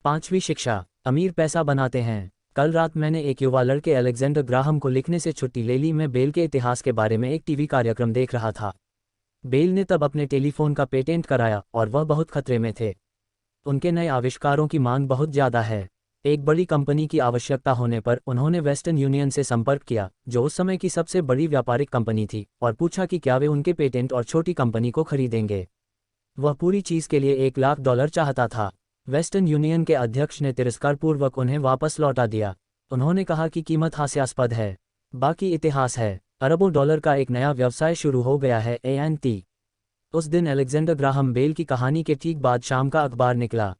पांचवी शिक्षा, अमीर पैसा बनाते हैं। कल रात मैंने एक युवा लड़के अलेक्जेंडर ग्राहम को लिखने से छुट्टी ले ली। मैं बेल के इतिहास के बारे में एक टीवी कार्यक्रम देख रहा था। बेल ने तब अपने टेलीफोन का पेटेंट कराया और वह बहुत खतरे में थे। उनके नए आविष्कारों की मांग बहुत ज़्यादा है। एक बड़ी कंपनी की आवश्यकता होने पर उन्होंने वेस्टर्न यूनियन से संपर्क किया, जो उस समय की सबसे बड़ी व्यापारिक कंपनी थी, और पूछा कि क्या वे उनके पेटेंट और छोटी कंपनी को खरीदेंगे। वह पूरी चीज़ के लिए $1 लाख चाहता था। वेस्टर्न यूनियन के अध्यक्ष ने तिरस्कारपूर्वक उन्हें वापस लौटा दिया। उन्होंने कहा कि कीमत हास्यास्पद है। बाकी इतिहास है। अरबों डॉलर का एक नया व्यवसाय शुरू हो गया है। एएनटी। उस दिन अलेक्जेंडर ग्राहम बेल की कहानी के ठीक बाद शाम का अखबार निकला।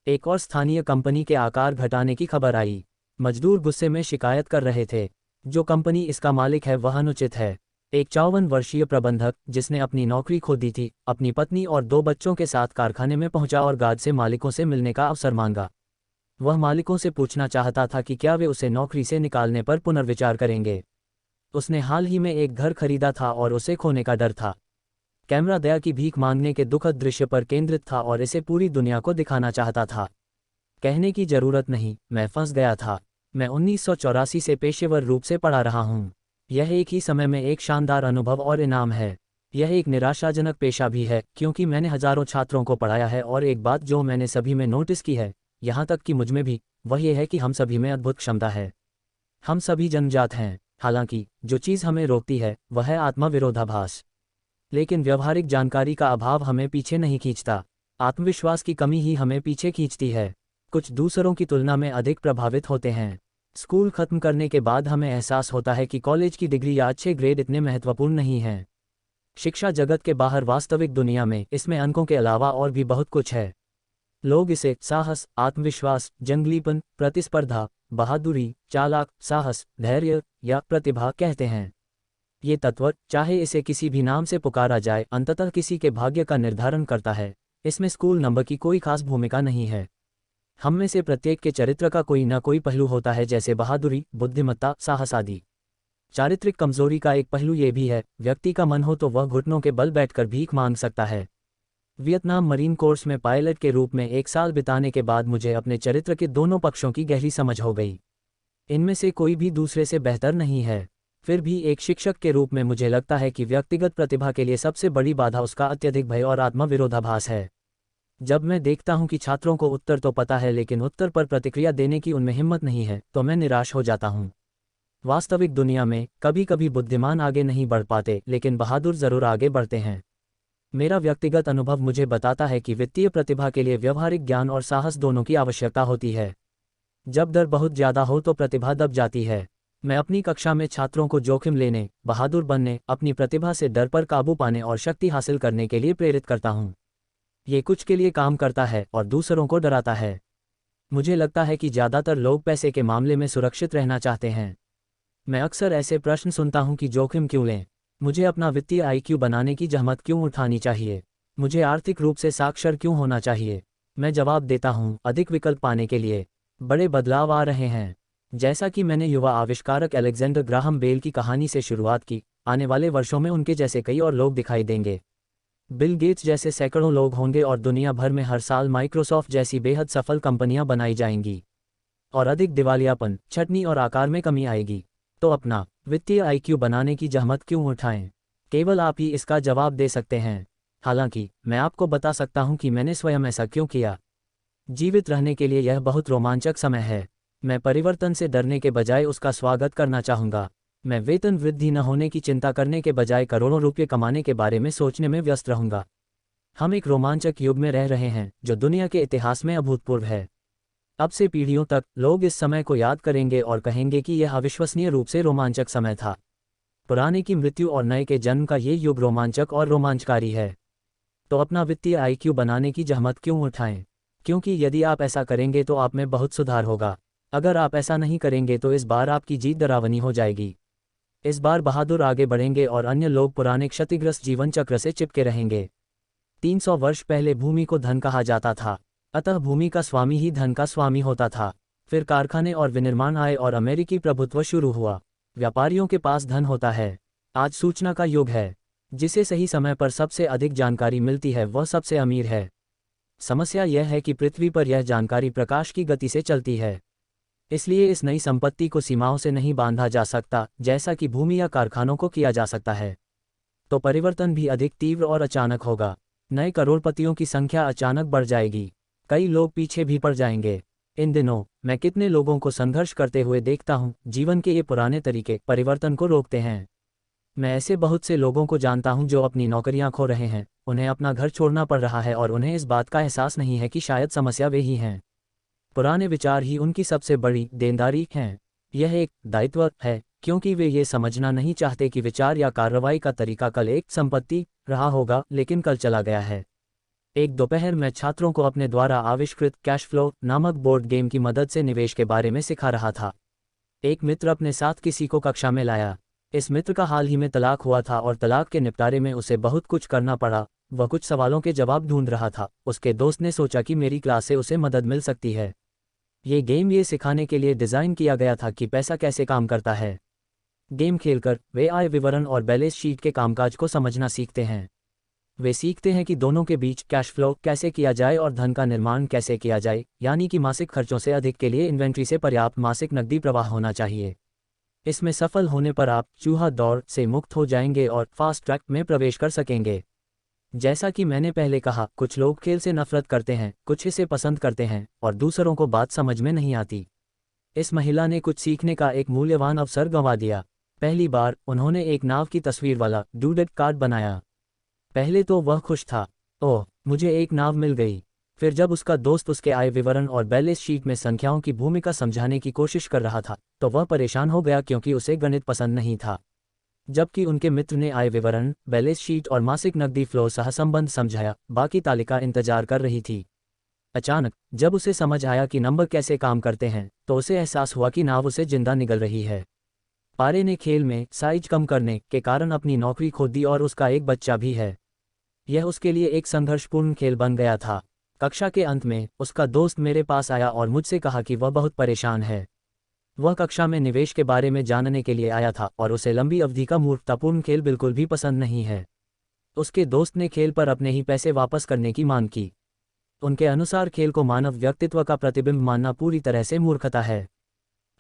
एक और स्थानीय कंपनी के आकार घटाने की खबर आई। मजदूर गुस्से में शिकायत कर रहे थे। जो कंपनी इसका मालिक है वह अनुचित है। एक 54 वर्षीय प्रबंधक, जिसने अपनी नौकरी खो दी थी, अपनी पत्नी और 2 बच्चों के साथ कारखाने में पहुंचा और गार्ड से मालिकों से मिलने का अवसर मांगा। वह मालिकों से पूछना चाहता था कि क्या वे उसे नौकरी से निकालने पर पुनर्विचार करेंगे। उसने हाल ही में एक घर खरीदा था और उसे खोने का डर था। कैमरा दया की भीख मांगने के दुखद दृश्य पर केंद्रित था और इसे पूरी दुनिया को दिखाना चाहता था। कहने की जरूरत नहीं, मैं फंस गया था। मैं 1984 से पेशेवर रूप से पढ़ा रहा हूँ। यह एक ही समय में एक शानदार अनुभव और इनाम है। यह एक निराशाजनक पेशा भी है, क्योंकि मैंने हजारों छात्रों को पढ़ाया है और एक बात जो मैंने सभी में नोटिस की है, यहाँ तक कि मुझ में भी, वह यह है कि हम सभी में अद्भुत क्षमता है। हम सभी जन्मजात हैं। हालांकि जो चीज़ हमें रोकती है वह है आत्मविरोधाभास। लेकिन व्यवहारिक जानकारी का अभाव हमें पीछे नहीं खींचता। आत्मविश्वास की कमी ही हमें पीछे खींचती है। कुछ दूसरों की तुलना में अधिक प्रभावित होते हैं। स्कूल खत्म करने के बाद हमें एहसास होता है कि कॉलेज की डिग्री या अच्छे ग्रेड इतने महत्वपूर्ण नहीं हैं। शिक्षा जगत के बाहर वास्तविक दुनिया में इसमें अंकों के अलावा और भी बहुत कुछ है। लोग इसे साहस, आत्मविश्वास, जंगलीपन, प्रतिस्पर्धा, बहादुरी, चालाक, साहस, धैर्य या प्रतिभा कहते हैं। ये तत्व, चाहे इसे किसी भी नाम से पुकारा जाए, अंततः किसी के भाग्य का निर्धारण करता है। इसमें स्कूल नंबर की कोई खास भूमिका नहीं है। हम में से प्रत्येक के चरित्र का कोई ना कोई पहलू होता है, जैसे बहादुरी, बुद्धिमत्ता, साहस आदि। चारित्रिक कमजोरी का एक पहलू ये भी है, व्यक्ति का मन हो तो वह घुटनों के बल बैठकर भीख मांग सकता है। वियतनाम मरीन कोर्स में पायलट के रूप में 1 साल बिताने के बाद मुझे अपने चरित्र के दोनों पक्षों की गहरी समझ हो गई। इनमें से कोई भी दूसरे से बेहतर नहीं है। फिर भी एक शिक्षक के रूप में मुझे लगता है कि व्यक्तिगत प्रतिभा के लिए सबसे बड़ी बाधा उसका अत्यधिक भय और आत्मविरोधाभास है। जब मैं देखता हूं कि छात्रों को उत्तर तो पता है लेकिन उत्तर पर प्रतिक्रिया देने की उनमें हिम्मत नहीं है, तो मैं निराश हो जाता हूं। वास्तविक दुनिया में कभी कभी बुद्धिमान आगे नहीं बढ़ पाते, लेकिन बहादुर जरूर आगे बढ़ते हैं। मेरा व्यक्तिगत अनुभव मुझे बताता है कि वित्तीय प्रतिभा के लिए व्यवहारिक ज्ञान और साहस दोनों की आवश्यकता होती है। जब डर बहुत ज़्यादा हो तो प्रतिभा दब जाती है। मैं अपनी कक्षा में छात्रों को जोखिम लेने, बहादुर बनने, अपनी प्रतिभा से डर पर काबू पाने और शक्ति हासिल करने के लिए प्रेरित करता हूँ। ये कुछ के लिए काम करता है और दूसरों को डराता है। मुझे लगता है कि ज़्यादातर लोग पैसे के मामले में सुरक्षित रहना चाहते हैं। मैं अक्सर ऐसे प्रश्न सुनता हूं कि जोखिम क्यों लें? मुझे अपना वित्तीय आईक्यू बनाने की जहमत क्यों उठानी चाहिए? मुझे आर्थिक रूप से साक्षर क्यों होना चाहिए? मैं जवाब देता हूं, अधिक विकल्प पाने के लिए। बड़े बदलाव आ रहे हैं। जैसा कि मैंने युवा आविष्कारक अलेक्जेंडर ग्राहम बेल की कहानी से शुरुआत की, आने वाले वर्षों में उनके जैसे कई और लोग दिखाई देंगे। बिल गेट्स जैसे सैकड़ों लोग होंगे और दुनिया भर में हर साल माइक्रोसॉफ्ट जैसी बेहद सफल कंपनियां बनाई जाएंगी। और अधिक दिवालियापन, छटनी और आकार में कमी आएगी। तो अपना वित्तीय आईक्यू बनाने की जहमत क्यों उठाएं? केवल आप ही इसका जवाब दे सकते हैं। हालांकि मैं आपको बता सकता हूं कि मैंने स्वयं ऐसा क्यों किया। जीवित रहने के लिए यह बहुत रोमांचक समय है। मैं परिवर्तन से डरने के बजाय उसका स्वागत करना चाहूँगा। मैं वेतन वृद्धि न होने की चिंता करने के बजाय करोड़ों रुपये कमाने के बारे में सोचने में व्यस्त रहूँगा। हम एक रोमांचक युग में रह रहे हैं जो दुनिया के इतिहास में अभूतपूर्व है। अब से पीढ़ियों तक लोग इस समय को याद करेंगे और कहेंगे कि यह अविश्वसनीय रूप से रोमांचक समय था। पुराने की मृत्यु और नए के जन्म का ये युग रोमांचक और रोमांचकारी है। तो अपना वित्तीय आईक्यू बनाने की जहमत क्यों उठाएं? क्योंकि यदि आप ऐसा करेंगे तो आप में बहुत सुधार होगा। अगर आप ऐसा नहीं करेंगे तो इस बार आपकी जीत डरावनी हो जाएगी। इस बार बहादुर आगे बढ़ेंगे और अन्य लोग पुराने क्षतिग्रस्त जीवन चक्र से चिपके रहेंगे। 300 वर्ष पहले भूमि को धन कहा जाता था, अतः भूमि का स्वामी ही धन का स्वामी होता था। फिर कारखाने और विनिर्माण आए और अमेरिकी प्रभुत्व शुरू हुआ। व्यापारियों के पास धन होता है। आज सूचना का युग है। जिसे सही समय पर सबसे अधिक जानकारी मिलती है वह सबसे अमीर है। समस्या यह है कि पृथ्वी पर यह जानकारी प्रकाश की गति से चलती है। इसलिए इस नई संपत्ति को सीमाओं से नहीं बांधा जा सकता, जैसा कि भूमि या कारखानों को किया जा सकता है। तो परिवर्तन भी अधिक तीव्र और अचानक होगा। नए करोड़पतियों की संख्या अचानक बढ़ जाएगी। कई लोग पीछे भी पड़ जाएंगे। इन दिनों मैं कितने लोगों को संघर्ष करते हुए देखता हूँ। जीवन के ये पुराने तरीके परिवर्तन को रोकते हैं। मैं ऐसे बहुत से लोगों को जानता हूं जो अपनी नौकरियां खो रहे हैं, उन्हें अपना घर छोड़ना पड़ रहा है और उन्हें इस बात का एहसास नहीं है कि शायद समस्या वे ही हैं। पुराने विचार ही उनकी सबसे बड़ी देनदारी हैं। यह एक दायित्व है, क्योंकि वे ये समझना नहीं चाहते कि विचार या कार्रवाई का तरीका कल एक संपत्ति रहा होगा, लेकिन कल चला गया है। एक दोपहर मैं छात्रों को अपने द्वारा आविष्कृत कैश फ्लो नामक बोर्ड गेम की मदद से निवेश के बारे में सिखा रहा था। एक मित्र अपने साथ किसी को कक्षा में लाया। इस मित्र का हाल ही में तलाक हुआ था और तलाक के निपटारे में उसे बहुत कुछ करना पड़ा। वह कुछ सवालों के जवाब ढूंढ रहा था। उसके दोस्त ने सोचा कि मेरी क्लास से उसे मदद मिल सकती है। ये गेम ये सिखाने के लिए डिज़ाइन किया गया था कि पैसा कैसे काम करता है। गेम खेलकर वे आय विवरण और बैलेंस शीट के कामकाज को समझना सीखते हैं। वे सीखते हैं कि दोनों के बीच कैश फ्लो कैसे किया जाए और धन का निर्माण कैसे किया जाए, यानी कि मासिक खर्चों से अधिक के लिए इन्वेंट्री से पर्याप्त मासिक नकदी प्रवाह होना चाहिए। इसमें सफल होने पर आप चूहा दौड़ से मुक्त हो जाएंगे और फास्ट ट्रैक में प्रवेश कर सकेंगे। जैसा कि मैंने पहले कहा, कुछ लोग खेल से नफरत करते हैं, कुछ इसे पसंद करते हैं और दूसरों को बात समझ में नहीं आती। इस महिला ने कुछ सीखने का एक मूल्यवान अवसर गंवा दिया। पहली बार उन्होंने एक नाव की तस्वीर वाला डूडेड कार्ड बनाया। पहले तो वह खुश था, ओह मुझे एक नाव मिल गई। फिर जब उसका दोस्त उसके आय विवरण और बैलेंस शीट में संख्याओं की भूमिका समझाने की कोशिश कर रहा था, तो वह परेशान हो गया क्योंकि उसे गणित पसंद नहीं था। जबकि उनके मित्र ने आय विवरण, बैलेंस शीट और मासिक नकदी फ्लो सहसंबंध समझाया, बाकी तालिका इंतजार कर रही थी। अचानक जब उसे समझ आया कि नंबर कैसे काम करते हैं, तो उसे एहसास हुआ कि नाव उसे जिंदा निगल रही है। पारे ने खेल में साइज कम करने के कारण अपनी नौकरी खो दी और उसका एक बच्चा भी है। यह उसके लिए एक संघर्षपूर्ण खेल बन गया था। कक्षा के अंत में उसका दोस्त मेरे पास आया और मुझसे कहा कि वह बहुत परेशान है। वह कक्षा में निवेश के बारे में जानने के लिए आया था और उसे लंबी अवधि का मूर्खतापूर्ण खेल बिल्कुल भी पसंद नहीं है। उसके दोस्त ने खेल पर अपने ही पैसे वापस करने की मांग की। उनके अनुसार खेल को मानव व्यक्तित्व का प्रतिबिंब मानना पूरी तरह से मूर्खता है।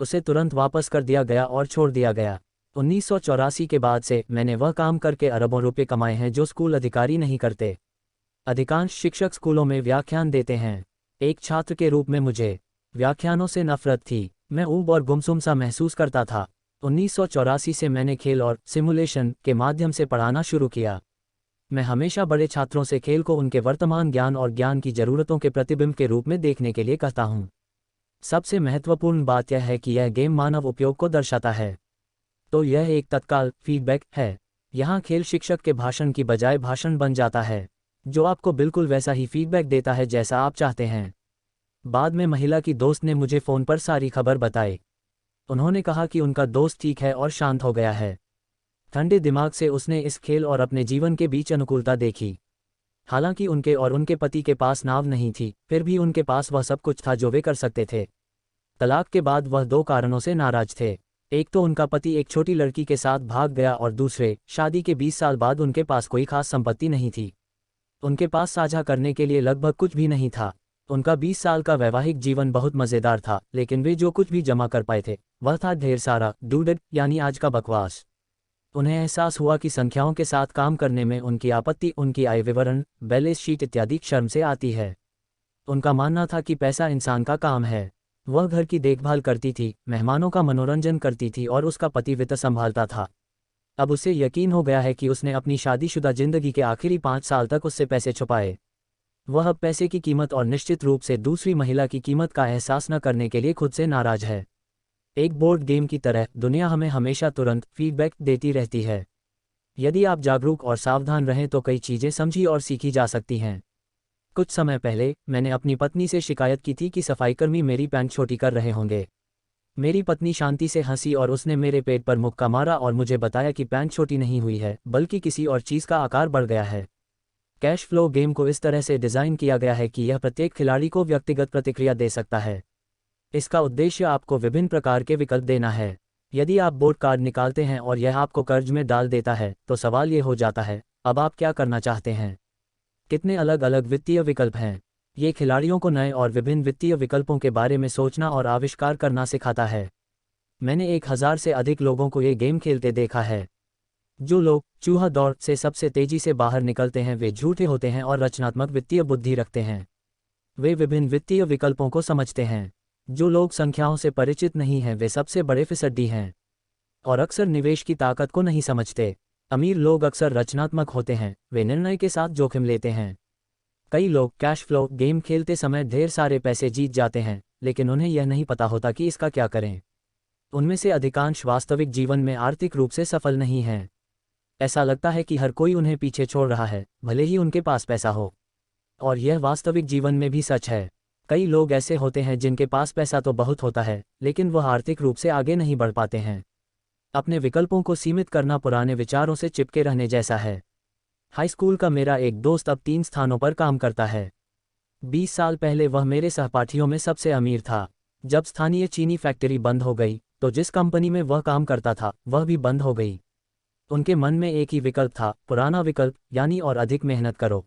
उसे तुरंत वापस कर दिया गया और छोड़ दिया गया। 1984 के बाद से मैंने वह काम करके अरबों रुपए कमाए हैं जो स्कूल अधिकारी नहीं करते। अधिकांश शिक्षक स्कूलों में व्याख्यान देते हैं। एक छात्र के रूप में मुझे व्याख्यानों से नफरत थी। मैं ऊब और गुमसुम सा महसूस करता था। 1984 से मैंने खेल और सिमुलेशन के माध्यम से पढ़ाना शुरू किया। मैं हमेशा बड़े छात्रों से खेल को उनके वर्तमान ज्ञान और ज्ञान की ज़रूरतों के प्रतिबिंब के रूप में देखने के लिए कहता हूँ। सबसे महत्वपूर्ण बात यह है कि यह गेम मानव उपयोग को दर्शाता है। तो यह एक तत्काल फीडबैक है। यहाँ खेल शिक्षक के भाषण की बजाय भाषण बन जाता है, जो आपको बिल्कुल वैसा ही फीडबैक देता है जैसा आप चाहते हैं। बाद में महिला की दोस्त ने मुझे फ़ोन पर सारी खबर बताई। उन्होंने कहा कि उनका दोस्त ठीक है और शांत हो गया है। ठंडे दिमाग से उसने इस खेल और अपने जीवन के बीच अनुकूलता देखी। हालांकि उनके और उनके पति के पास नाव नहीं थी, फिर भी उनके पास वह सब कुछ था जो वे कर सकते थे। तलाक के बाद वह 2 कारणों से नाराज थे। एक तो उनका पति एक छोटी लड़की के साथ भाग गया और दूसरे, शादी के 20 साल बाद उनके पास कोई खास संपत्ति नहीं थी। उनके पास साझा करने के लिए लगभग कुछ भी नहीं था। उनका 20 साल का वैवाहिक जीवन बहुत मज़ेदार था, लेकिन वे जो कुछ भी जमा कर पाए थे वह था ढेर सारा डूडेड, यानी आज का बकवास। उन्हें एहसास हुआ कि संख्याओं के साथ काम करने में उनकी आपत्ति उनकी आय विवरण, बैलेंस शीट इत्यादि शर्म से आती है। उनका मानना था कि पैसा इंसान का काम है। वह घर की देखभाल करती थी, मेहमानों का मनोरंजन करती थी और उसका पति वित्त संभालता था। अब उसे यकीन हो गया है कि उसने अपनी शादीशुदा जिंदगी के आखिरी 5 साल तक उससे पैसे छुपाए। वह अब पैसे की कीमत और निश्चित रूप से दूसरी महिला की कीमत का एहसास न करने के लिए खुद से नाराज है। एक बोर्ड गेम की तरह दुनिया हमें हमेशा तुरंत फीडबैक देती रहती है। यदि आप जागरूक और सावधान रहें तो कई चीज़ें समझी और सीखी जा सकती हैं। कुछ समय पहले मैंने अपनी पत्नी से शिकायत की थी कि सफाईकर्मी मेरी पैंट छोटी कर रहे होंगे। मेरी पत्नी शांति से हंसी और उसने मेरे पेट पर मुक्का मारा और मुझे बताया कि पैंट छोटी नहीं हुई है, बल्कि किसी और चीज़ का आकार बढ़ गया है। कैश फ्लो गेम को इस तरह से डिज़ाइन किया गया है कि यह प्रत्येक खिलाड़ी को व्यक्तिगत प्रतिक्रिया दे सकता है। इसका उद्देश्य आपको विभिन्न प्रकार के विकल्प देना है। यदि आप बोर्ड कार्ड निकालते हैं और यह आपको कर्ज में डाल देता है, तो सवाल ये हो जाता है, अब आप क्या करना चाहते हैं? कितने अलग अलग वित्तीय विकल्प हैं? ये खिलाड़ियों को नए और विभिन्न वित्तीय विकल्पों के बारे में सोचना और आविष्कार करना सिखाता है। मैंने 1000 से अधिक लोगों को ये गेम खेलते देखा है। जो लोग चूहा दौड़ से सबसे तेजी से बाहर निकलते हैं वे झूठे होते हैं और रचनात्मक वित्तीय बुद्धि रखते हैं। वे विभिन्न वित्तीय विकल्पों को समझते हैं। जो लोग संख्याओं से परिचित नहीं हैं वे सबसे बड़े फिसड्डी हैं और अक्सर निवेश की ताकत को नहीं समझते। अमीर लोग अक्सर रचनात्मक होते हैं, वे निर्णय के साथ जोखिम लेते हैं। कई लोग कैश फ्लो गेम खेलते समय ढेर सारे पैसे जीत जाते हैं, लेकिन उन्हें यह नहीं पता होता कि इसका क्या करें। उनमें से अधिकांश वास्तविक जीवन में आर्थिक रूप से सफल नहीं हैं। ऐसा लगता है कि हर कोई उन्हें पीछे छोड़ रहा है, भले ही उनके पास पैसा हो। और यह वास्तविक जीवन में भी सच है। कई लोग ऐसे होते हैं जिनके पास पैसा तो बहुत होता है, लेकिन वह आर्थिक रूप से आगे नहीं बढ़ पाते हैं। अपने विकल्पों को सीमित करना पुराने विचारों से चिपके रहने जैसा है। हाई स्कूल का मेरा एक दोस्त अब 3 स्थानों पर काम करता है। 20 साल पहले वह मेरे सहपाठियों में सबसे अमीर था। जब स्थानीय चीनी फैक्ट्री बंद हो गई, तो जिस कंपनी में वह काम करता था वह भी बंद हो गई। उनके मन में एक ही विकल्प था, पुराना विकल्प, यानी और अधिक मेहनत करो।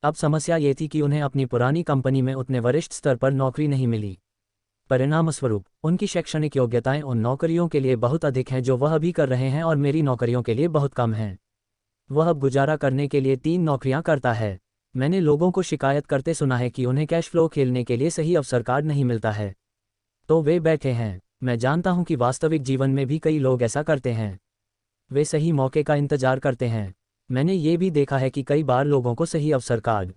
अब समस्या ये थी कि उन्हें अपनी पुरानी कंपनी में उतने वरिष्ठ स्तर पर नौकरी नहीं मिली। परिणामस्वरूप उनकी शैक्षणिक योग्यताएं उन नौकरियों के लिए बहुत अधिक हैं जो वह अभी कर रहे हैं और मेरी नौकरियों के लिए बहुत कम हैं। वह अब गुजारा करने के लिए 3 नौकरियां करता है। मैंने लोगों को शिकायत करते सुना है कि उन्हें कैश फ्लो खेलने के लिए सही अवसर कार्ड नहीं मिलता है, तो वे बैठे हैं। मैं जानता हूं कि वास्तविक जीवन में भी कई लोग ऐसा करते हैं। वे सही मौके का इंतजार करते हैं। मैंने ये भी देखा है कि कई बार लोगों को सही अवसर कार्ड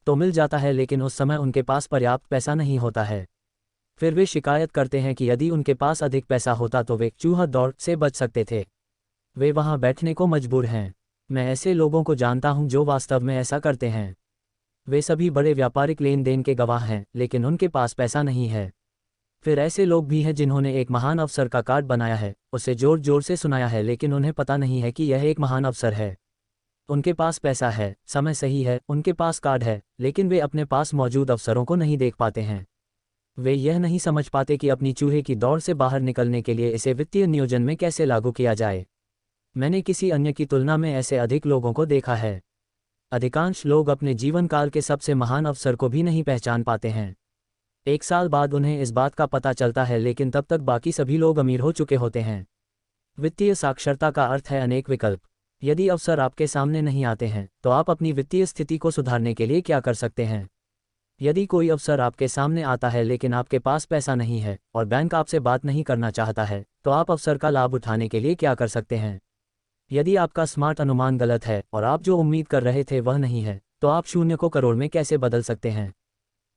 तो मिल जाता है, लेकिन उस समय उनके पास पर्याप्त पैसा नहीं होता है। फिर वे शिकायत करते हैं कि यदि उनके पास अधिक पैसा होता तो वे चूहा दौड़ से बच सकते थे। वे वहां बैठने को मजबूर हैं। मैं ऐसे लोगों को जानता हूं जो वास्तव में ऐसा करते हैं। वे सभी बड़े व्यापारिक लेन देन के गवाह हैं, लेकिन उनके पास पैसा नहीं है। फिर ऐसे लोग भी हैं जिन्होंने एक महान अवसर का कार्ड बनाया है, उसे जोर जोर से सुनाया है, लेकिन उन्हें पता नहीं है कि यह एक महान अवसर है। उनके पास पैसा है, समय सही है, उनके पास कार्ड है, लेकिन वे अपने पास मौजूद अवसरों को नहीं देख पाते हैं। वे यह नहीं समझ पाते कि अपनी चूहे की दौड़ से बाहर निकलने के लिए इसे वित्तीय नियोजन में कैसे लागू किया जाए। मैंने किसी अन्य की तुलना में ऐसे अधिक लोगों को देखा है। अधिकांश लोग अपने जीवन काल के सबसे महान अवसर को भी नहीं पहचान पाते हैं। 1 साल बाद उन्हें इस बात का पता चलता है, लेकिन तब तक बाकी सभी लोग अमीर हो चुके होते हैं। वित्तीय साक्षरता का अर्थ है अनेक विकल्प। यदि अवसर आपके सामने नहीं आते हैं, तो आप अपनी वित्तीय स्थिति को सुधारने के लिए क्या कर सकते हैं? यदि कोई अवसर आपके सामने आता है लेकिन आपके पास पैसा नहीं है और बैंक आपसे बात नहीं करना चाहता है, तो आप अवसर का लाभ उठाने के लिए क्या कर सकते हैं? यदि आपका स्मार्ट अनुमान गलत है और आप जो उम्मीद कर रहे थे वह नहीं है, तो आप 0 को करोड़ में कैसे बदल सकते हैं?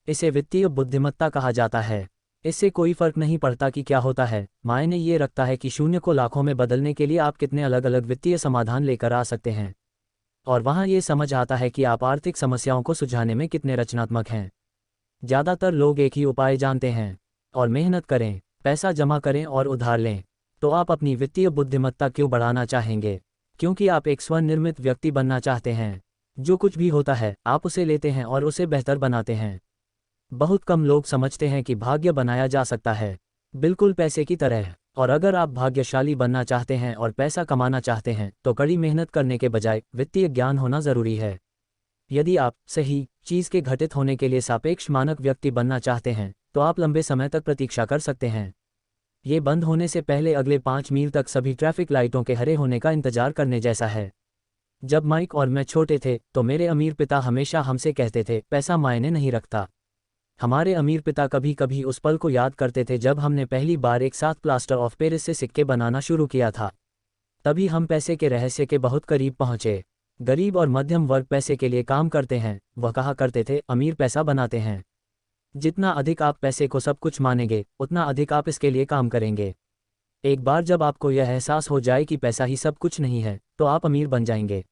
इसे वित्तीय बुद्धिमत्ता कहा जाता है। इससे कोई फर्क नहीं पड़ता कि क्या होता है, मायने ये रखता है कि 0 को लाखों में बदलने के लिए आप कितने अलग अलग वित्तीय समाधान लेकर आ सकते हैं। और वहाँ ये समझ आता है कि आप आर्थिक समस्याओं को सुलझाने में कितने रचनात्मक हैं। ज़्यादातर लोग एक ही उपाय जानते हैं, और मेहनत करें, पैसा जमा करें और उधार लें। तो आप अपनी वित्तीय बुद्धिमत्ता क्यों बढ़ाना चाहेंगे? क्योंकि आप एक स्वनिर्मित व्यक्ति बनना चाहते हैं। जो कुछ भी होता है आप उसे लेते हैं और उसे बेहतर बनाते हैं। बहुत कम लोग समझते हैं कि भाग्य बनाया जा सकता है, बिल्कुल पैसे की तरह। और अगर आप भाग्यशाली बनना चाहते हैं और पैसा कमाना चाहते हैं, तो कड़ी मेहनत करने के बजाय वित्तीय ज्ञान होना ज़रूरी है। यदि आप सही चीज़ के घटित होने के लिए सापेक्ष मानक व्यक्ति बनना चाहते हैं, तो आप लंबे समय तक प्रतीक्षा कर सकते हैं। ये बंद होने से पहले अगले 5 मील तक सभी ट्रैफिक लाइटों के हरे होने का इंतजार करने जैसा है। जब माइक और मैं छोटे थे, तो मेरे अमीर पिता हमेशा हमसे कहते थे, पैसा मायने नहीं रखता। हमारे अमीर पिता कभी कभी उस पल को याद करते थे जब हमने पहली बार एक साथ प्लास्टर ऑफ पेरिस से सिक्के बनाना शुरू किया था। तभी हम पैसे के रहस्य के बहुत करीब पहुंचे। गरीब और मध्यम वर्ग पैसे के लिए काम करते हैं, वह कहा करते थे, अमीर पैसा बनाते हैं। जितना अधिक आप पैसे को सब कुछ मानेंगे, उतना अधिक आप इसके लिए काम करेंगे। एक बार जब आपको यह एहसास हो जाए कि पैसा ही सब कुछ नहीं है, तो आप अमीर बन जाएंगे।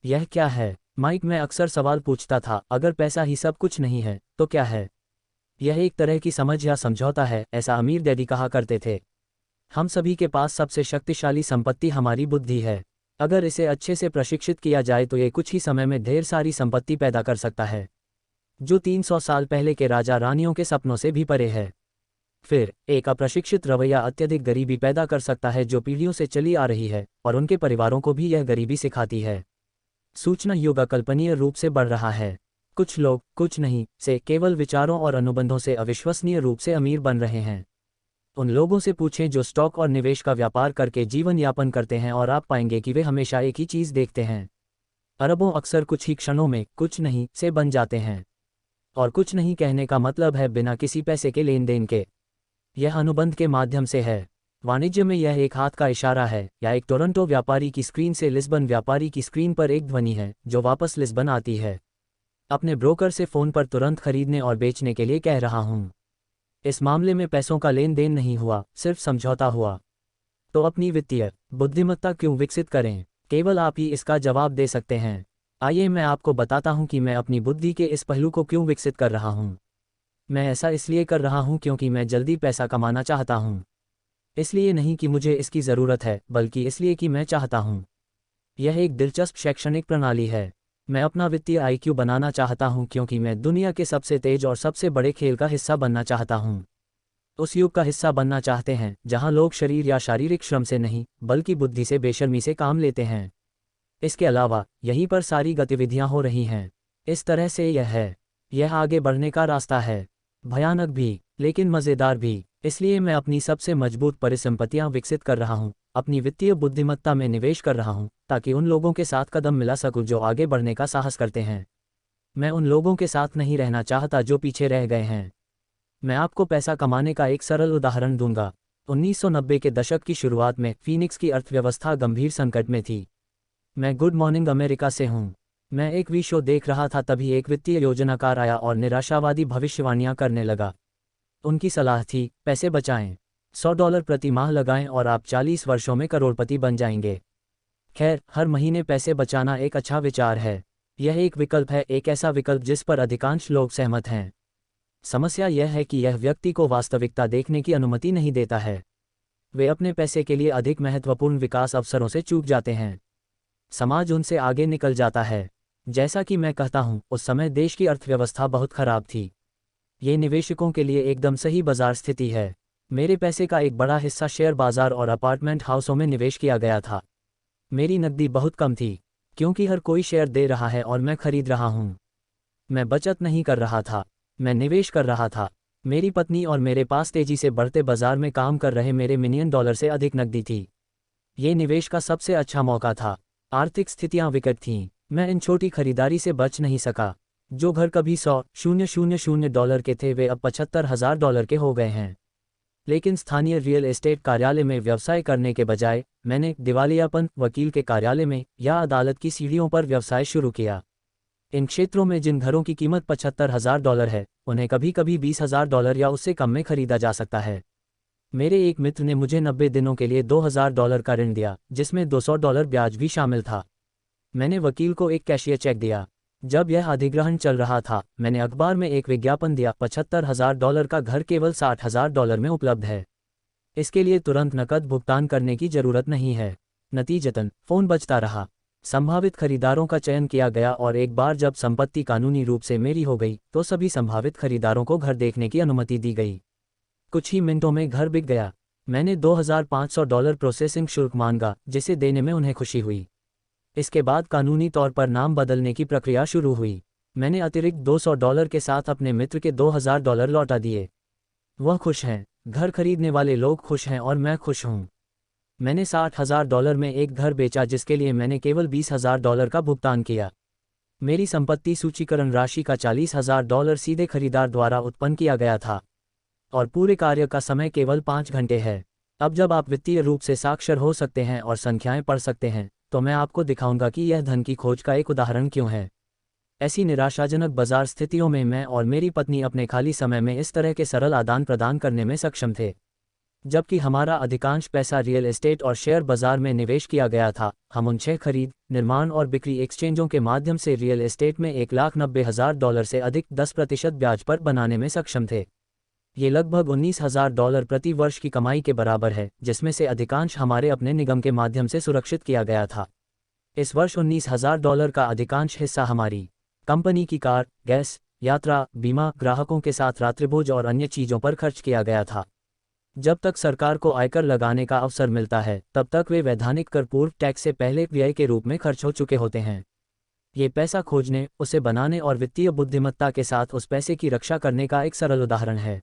यह क्या है, माइक? मैं अक्सर सवाल पूछता था, अगर पैसा ही सब कुछ नहीं है तो क्या है? यह एक तरह की समझ या समझौता है, ऐसा अमीर डैडी कहा करते थे। हम सभी के पास सबसे शक्तिशाली संपत्ति हमारी बुद्धि है। अगर इसे अच्छे से प्रशिक्षित किया जाए तो ये कुछ ही समय में ढेर सारी संपत्ति पैदा कर सकता है, जो 300 साल पहले के राजा रानियों के सपनों से भी परे है। फिर एक अप्रशिक्षित रवैया अत्यधिक गरीबी पैदा कर सकता है, जो पीढ़ियों से चली आ रही है, और उनके परिवारों को भी यह गरीबी सिखाती है। सूचना युग अकल्पनीय रूप से बढ़ रहा है। कुछ लोग कुछ नहीं से केवल विचारों और अनुबंधों से अविश्वसनीय रूप से अमीर बन रहे हैं। उन लोगों से पूछें जो स्टॉक और निवेश का व्यापार करके जीवन यापन करते हैं और आप पाएंगे कि वे हमेशा एक ही चीज़ देखते हैं। अरबों अक्सर कुछ ही क्षणों में कुछ नहीं से बन जाते हैं। और कुछ नहीं कहने का मतलब है बिना किसी पैसे के लेन देन के। यह अनुबंध के माध्यम से है। वाणिज्य में यह एक हाथ का इशारा है या एक टोरंटो व्यापारी की स्क्रीन से लिस्बन व्यापारी की स्क्रीन पर एक ध्वनि है जो वापस लिस्बन आती है। अपने ब्रोकर से फ़ोन पर तुरंत खरीदने और बेचने के लिए कह रहा हूँ। इस मामले में पैसों का लेन देन नहीं हुआ, सिर्फ समझौता हुआ। तो अपनी वित्तीय बुद्धिमत्ता क्यों विकसित करें? केवल आप ही इसका जवाब दे सकते हैं। आइए मैं आपको बताता हूं कि मैं अपनी बुद्धि के इस पहलू को क्यों विकसित कर रहा हूं। मैं ऐसा इसलिए कर रहा हूं क्योंकि मैं जल्दी पैसा कमाना चाहता हूं। इसलिए नहीं कि मुझे इसकी ज़रूरत है, बल्कि इसलिए कि मैं चाहता हूं। यह एक दिलचस्प शैक्षणिक प्रणाली है। मैं अपना वित्तीय आईक्यू बनाना चाहता हूं क्योंकि मैं दुनिया के सबसे तेज और सबसे बड़े खेल का हिस्सा बनना चाहता हूं। उस युग का हिस्सा बनना चाहते हैं जहां लोग शरीर या शारीरिक श्रम से नहीं बल्कि बुद्धि से बेशर्मी से काम लेते हैं। इसके अलावा यहीं पर सारी गतिविधियां हो रही हैं। इस तरह से यह आगे बढ़ने का रास्ता है। भयानक भी, लेकिन मज़ेदार भी। इसलिए मैं अपनी सबसे मजबूत परिसंपत्तियां विकसित कर रहा हूं, अपनी वित्तीय बुद्धिमत्ता में निवेश कर रहा हूं, ताकि उन लोगों के साथ कदम मिला सकूं जो आगे बढ़ने का साहस करते हैं। मैं उन लोगों के साथ नहीं रहना चाहता जो पीछे रह गए हैं। मैं आपको पैसा कमाने का एक सरल उदाहरण दूंगा। 1990 के दशक की शुरुआत में फीनिक्स की अर्थव्यवस्था गंभीर संकट में थी। मैं गुड मॉर्निंग अमेरिका से हूं। मैं एक वी शो देख रहा था, तभी एक वित्तीय योजनाकार आया और निराशावादी भविष्यवाणियां करने लगा। उनकी सलाह थी, पैसे बचाएं, $100 प्रति माह लगाएं और आप 40 वर्षों में करोड़पति बन जाएंगे। खैर, हर महीने पैसे बचाना एक अच्छा विचार है। यह एक विकल्प है, एक ऐसा विकल्प जिस पर अधिकांश लोग सहमत हैं। समस्या यह है कि यह व्यक्ति को वास्तविकता देखने की अनुमति नहीं देता है। वे अपने पैसे के लिए अधिक महत्वपूर्ण विकास अवसरों से चूक जाते हैं। समाज उनसे आगे निकल जाता है। जैसा कि मैं कहता हूं, उस समय देश की अर्थव्यवस्था बहुत खराब थी। ये निवेशकों के लिए एकदम सही बाजार स्थिति है। मेरे पैसे का एक बड़ा हिस्सा शेयर बाजार और अपार्टमेंट हाउसों में निवेश किया गया था। मेरी नकदी बहुत कम थी, क्योंकि हर कोई शेयर दे रहा है और मैं खरीद रहा हूं। मैं बचत नहीं कर रहा था, मैं निवेश कर रहा था। मेरी पत्नी और मेरे पास तेजी से बढ़ते बाजार में काम कर रहे मेरे मिलियन डॉलर से अधिक नकदी थी। ये निवेश का सबसे अच्छा मौका था। आर्थिक स्थितियां विकट थीं। मैं इन छोटी खरीदारी से बच नहीं सका। जो घर कभी $100,000 के थे, वे अब $75,000 के हो गए हैं। लेकिन स्थानीय रियल एस्टेट कार्यालय में व्यवसाय करने के बजाय मैंने दिवालियापन, वकील के कार्यालय में या अदालत की सीढ़ियों पर व्यवसाय शुरू किया। इन क्षेत्रों में जिन घरों की कीमत $75,000 है, उन्हें कभी कभी $20,000 या उससे कम में खरीदा जा सकता है। मेरे एक मित्र ने मुझे 90 दिनों के लिए $2,000 का ऋण दिया, जिसमें $200 ब्याज भी शामिल था। मैंने वकील को एक कैशियर चेक दिया। जब यह अधिग्रहण चल रहा था, मैंने अखबार में एक विज्ञापन दिया, $75,000 का घर केवल $60,000 में उपलब्ध है। इसके लिए तुरंत नकद भुगतान करने की जरूरत नहीं है। नतीजतन फ़ोन बजता रहा। संभावित खरीदारों का चयन किया गया और एक बार जब संपत्ति कानूनी रूप से मेरी हो गई, तो सभी संभावित खरीदारों को घर देखने की अनुमति दी गई। कुछ ही मिनटों में घर बिक गया। मैंने $2,500 प्रोसेसिंग शुल्क मांगा, जिसे देने में उन्हें खुशी हुई। इसके बाद कानूनी तौर पर नाम बदलने की प्रक्रिया शुरू हुई। मैंने अतिरिक्त $200 के साथ अपने मित्र के $2,000 लौटा दिए। वह खुश हैं, घर खरीदने वाले लोग खुश हैं और मैं खुश हूँ। मैंने $60,000 में एक घर बेचा जिसके लिए मैंने केवल $20,000 का भुगतान किया। मेरी संपत्ति सूचीकरण राशि का $40,000 सीधे खरीदार द्वारा उत्पन्न किया गया था। और पूरे कार्य का समय केवल 5 घंटे है। अब जब आप वित्तीय रूप से साक्षर हो सकते हैं और संख्याएं पढ़ सकते हैं, तो मैं आपको दिखाऊंगा कि यह धन की खोज का एक उदाहरण क्यों है। ऐसी निराशाजनक बाजार स्थितियों में मैं और मेरी पत्नी अपने खाली समय में इस तरह के सरल आदान प्रदान करने में सक्षम थे। जबकि हमारा अधिकांश पैसा रियल एस्टेट और शेयर बाजार में निवेश किया गया था, हम उन 6 खरीद, निर्माण और बिक्री एक्सचेंजों के माध्यम से रियल एस्टेट में $1,90,000 से अधिक 10% ब्याज पर बनाने में सक्षम थे। ये लगभग $19,000 प्रति वर्ष की कमाई के बराबर है, जिसमें से अधिकांश हमारे अपने निगम के माध्यम से सुरक्षित किया गया था। इस वर्ष $19,000 का अधिकांश हिस्सा हमारी कंपनी की कार, गैस, यात्रा, बीमा, ग्राहकों के साथ रात्रिभोज और अन्य चीज़ों पर खर्च किया गया था। जब तक सरकार को आयकर लगाने का अवसर मिलता है, तब तक वे वैधानिक कर पूर्व टैक्स से पहले व्यय के रूप में खर्च हो चुके होते हैं। ये पैसा खोजने, उसे बनाने और वित्तीय बुद्धिमत्ता के साथ उस पैसे की रक्षा करने का एक सरल उदाहरण है।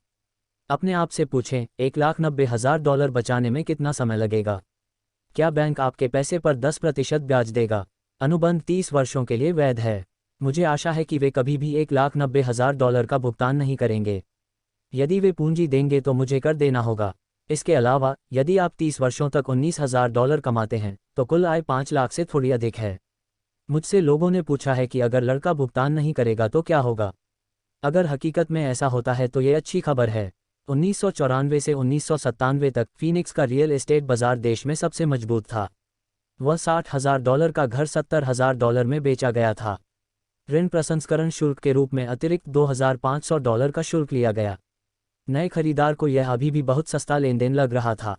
अपने आप से पूछें, $1,90,000 बचाने में कितना समय लगेगा? क्या बैंक आपके पैसे पर 10% ब्याज देगा? अनुबंध 30 वर्षों के लिए वैध है। मुझे आशा है कि वे कभी भी $1,90,000 का भुगतान नहीं करेंगे। यदि वे पूंजी देंगे तो मुझे कर देना होगा। इसके अलावा, यदि आप 30 वर्षों तक $19,000 कमाते हैं, तो कुल आय 5 लाख से थोड़ी अधिक है। मुझसे लोगों ने पूछा है कि अगर लड़का भुगतान नहीं करेगा तो क्या होगा? अगर हकीकत में ऐसा होता है तो ये अच्छी खबर है। 1994 से 1997 तक फीनिक्स का रियल एस्टेट बाजार देश में सबसे मजबूत था। वह $60,000 का घर $70,000 में बेचा गया था। ऋण प्रसंस्करण शुल्क के रूप में अतिरिक्त $2,500 का शुल्क लिया गया। नए खरीदार को यह अभी भी बहुत सस्ता लेनदेन लग रहा था।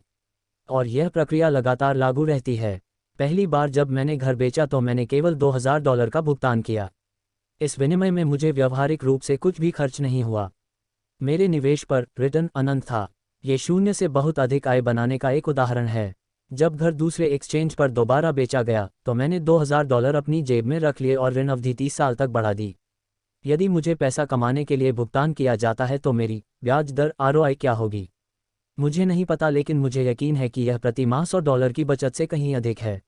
और यह प्रक्रिया लगातार लागू रहती है। पहली बार जब मैंने घर बेचा तो मैंने केवल $2,000 का भुगतान किया। इस विनिमय में मुझे व्यावहारिक रूप से कुछ भी खर्च नहीं हुआ। मेरे निवेश पर रिटर्न अनंत था। ये शून्य से बहुत अधिक आय बनाने का एक उदाहरण है। जब घर दूसरे एक्सचेंज पर दोबारा बेचा गया तो मैंने $2,000 अपनी जेब में रख लिए और ऋण अवधि 30 साल तक बढ़ा दी। यदि मुझे पैसा कमाने के लिए भुगतान किया जाता है तो मेरी ब्याज दर ROI क्या होगी? मुझे नहीं पता, लेकिन मुझे यकीन है कि यह प्रति माह $100 की बचत से कहीं अधिक है।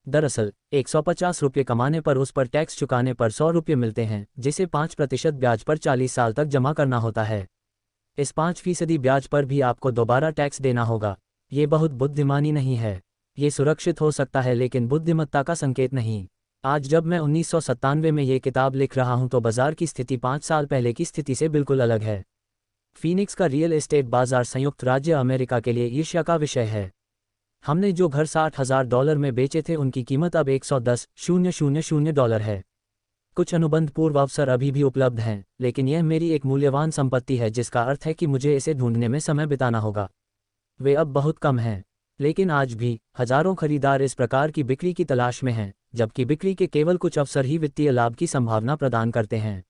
दरअसल, ₹150 कमाने पर उस पर टैक्स चुकाने पर ₹100 मिलते हैं, जिसे 5% ब्याज पर 40 साल तक जमा करना होता है। इस 5% ब्याज पर भी आपको दोबारा टैक्स देना होगा। ये बहुत बुद्धिमानी नहीं है। ये सुरक्षित हो सकता है लेकिन बुद्धिमत्ता का संकेत नहीं। आज जब मैं 1997 में ये किताब लिख रहा हूँ तो बाजार की स्थिति 5 साल पहले की स्थिति से बिल्कुल अलग है। फीनिक्स का रियल एस्टेट बाजार संयुक्त राज्य अमेरिका के लिए ईर्ष्या का विषय है। हमने जो घर $60,000 में बेचे थे उनकी कीमत अब $110,000 है। कुछ अनुबंध पूर्व अवसर अभी भी उपलब्ध हैं, लेकिन यह मेरी एक मूल्यवान संपत्ति है, जिसका अर्थ है कि मुझे इसे ढूंढने में समय बिताना होगा। वे अब बहुत कम हैं, लेकिन आज भी हजारों खरीदार इस प्रकार की बिक्री की तलाश में हैं, जबकि बिक्री के केवल कुछ अवसर ही वित्तीय लाभ की संभावना प्रदान करते हैं।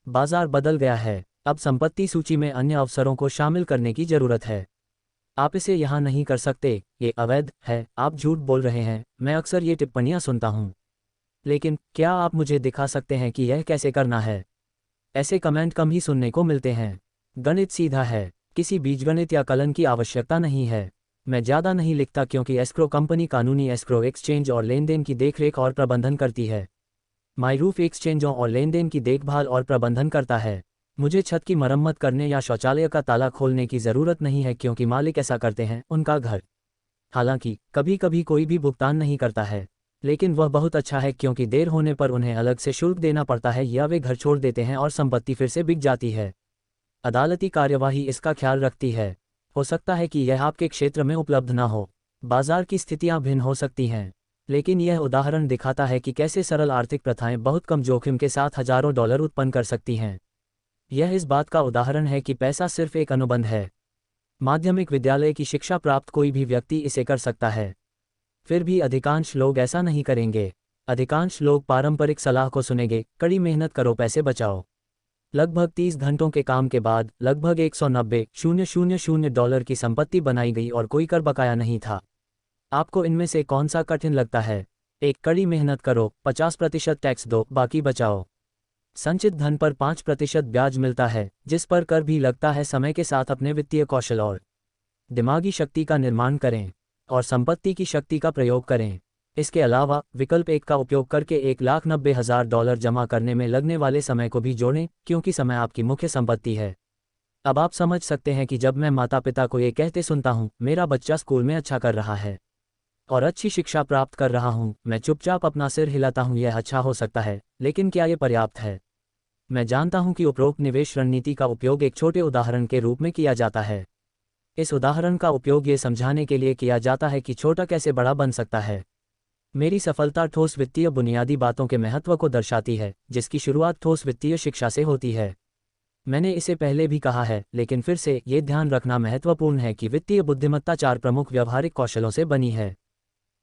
बाजार बदल गया है। अब संपत्ति सूची में अन्य अवसरों को शामिल करने की जरूरत है। आप इसे यहाँ नहीं कर सकते, ये अवैध है, आप झूठ बोल रहे हैं। मैं अक्सर ये टिप्पणियाँ सुनता हूँ। लेकिन क्या आप मुझे दिखा सकते हैं कि यह कैसे करना है? ऐसे कमेंट कम ही सुनने को मिलते हैं। गणित सीधा है, किसी बीजगणित या कलन की आवश्यकता नहीं है। मैं ज़्यादा नहीं लिखता क्योंकि एस्क्रो कंपनी कानूनी एस्क्रो एक्सचेंज और लेनदेन की देखरेख और प्रबंधन करती है। माईरूफ एक्सचेंजों और लेनदेन की देखभाल और प्रबंधन करता है। मुझे छत की मरम्मत करने या शौचालय का ताला खोलने की ज़रूरत नहीं है क्योंकि मालिक ऐसा करते हैं, उनका घर। हालांकि कभी कभी कोई भी भुगतान नहीं करता है, लेकिन वह बहुत अच्छा है क्योंकि देर होने पर उन्हें अलग से शुल्क देना पड़ता है या वे घर छोड़ देते हैं और संपत्ति फिर से बिक जाती है। अदालती कार्यवाही इसका ख्याल रखती है। हो सकता है कि यह आपके क्षेत्र में उपलब्ध न हो। बाजार की स्थितियां भिन्न हो सकती हैं, लेकिन यह उदाहरण दिखाता है कि कैसे सरल आर्थिक प्रथाएं बहुत कम जोखिम के साथ हजारों डॉलर उत्पन्न कर सकती हैं। यह इस बात का उदाहरण है कि पैसा सिर्फ एक अनुबंध है। माध्यमिक विद्यालय की शिक्षा प्राप्त कोई भी व्यक्ति इसे कर सकता है। फिर भी अधिकांश लोग ऐसा नहीं करेंगे। अधिकांश लोग पारंपरिक सलाह को सुनेंगे, कड़ी मेहनत करो, पैसे बचाओ। लगभग 30 घंटों के काम के बाद लगभग $190,000 की संपत्ति बनाई गई और कोई कर बकाया नहीं था। आपको इनमें से कौन सा कठिन लगता है? एक, कड़ी मेहनत करो, 50% टैक्स दो, बाकी बचाओ। संचित धन पर 5% ब्याज मिलता है, जिस पर कर भी लगता है। समय के साथ अपने वित्तीय कौशल और दिमागी शक्ति का निर्माण करें और संपत्ति की शक्ति का प्रयोग करें। इसके अलावा विकल्प 1 का उपयोग करके $1,90,000 जमा करने में लगने वाले समय को भी जोड़ें, क्योंकि समय आपकी मुख्य संपत्ति है। अब आप समझ सकते हैं कि जब मैं माता पिता को ये कहते सुनता हूँ, मेरा बच्चा स्कूल में अच्छा कर रहा है और अच्छी शिक्षा प्राप्त कर रहा हूँ, मैं चुपचाप अपना सिर हिलाता हूँ। यह अच्छा हो सकता है, लेकिन क्या ये पर्याप्त है? मैं जानता हूँ कि उपरोक्त निवेश रणनीति का उपयोग एक छोटे उदाहरण के रूप में किया जाता है। इस उदाहरण का उपयोग ये समझाने के लिए किया जाता है कि छोटा कैसे बड़ा बन सकता है। मेरी सफलता ठोस वित्तीय बुनियादी बातों के महत्व को दर्शाती है, जिसकी शुरुआत ठोस वित्तीय शिक्षा से होती है। मैंने इसे पहले भी कहा है, लेकिन फिर से ये ध्यान रखना महत्वपूर्ण है कि वित्तीय बुद्धिमत्ता 4 प्रमुख व्यावहारिक कौशलों से बनी है।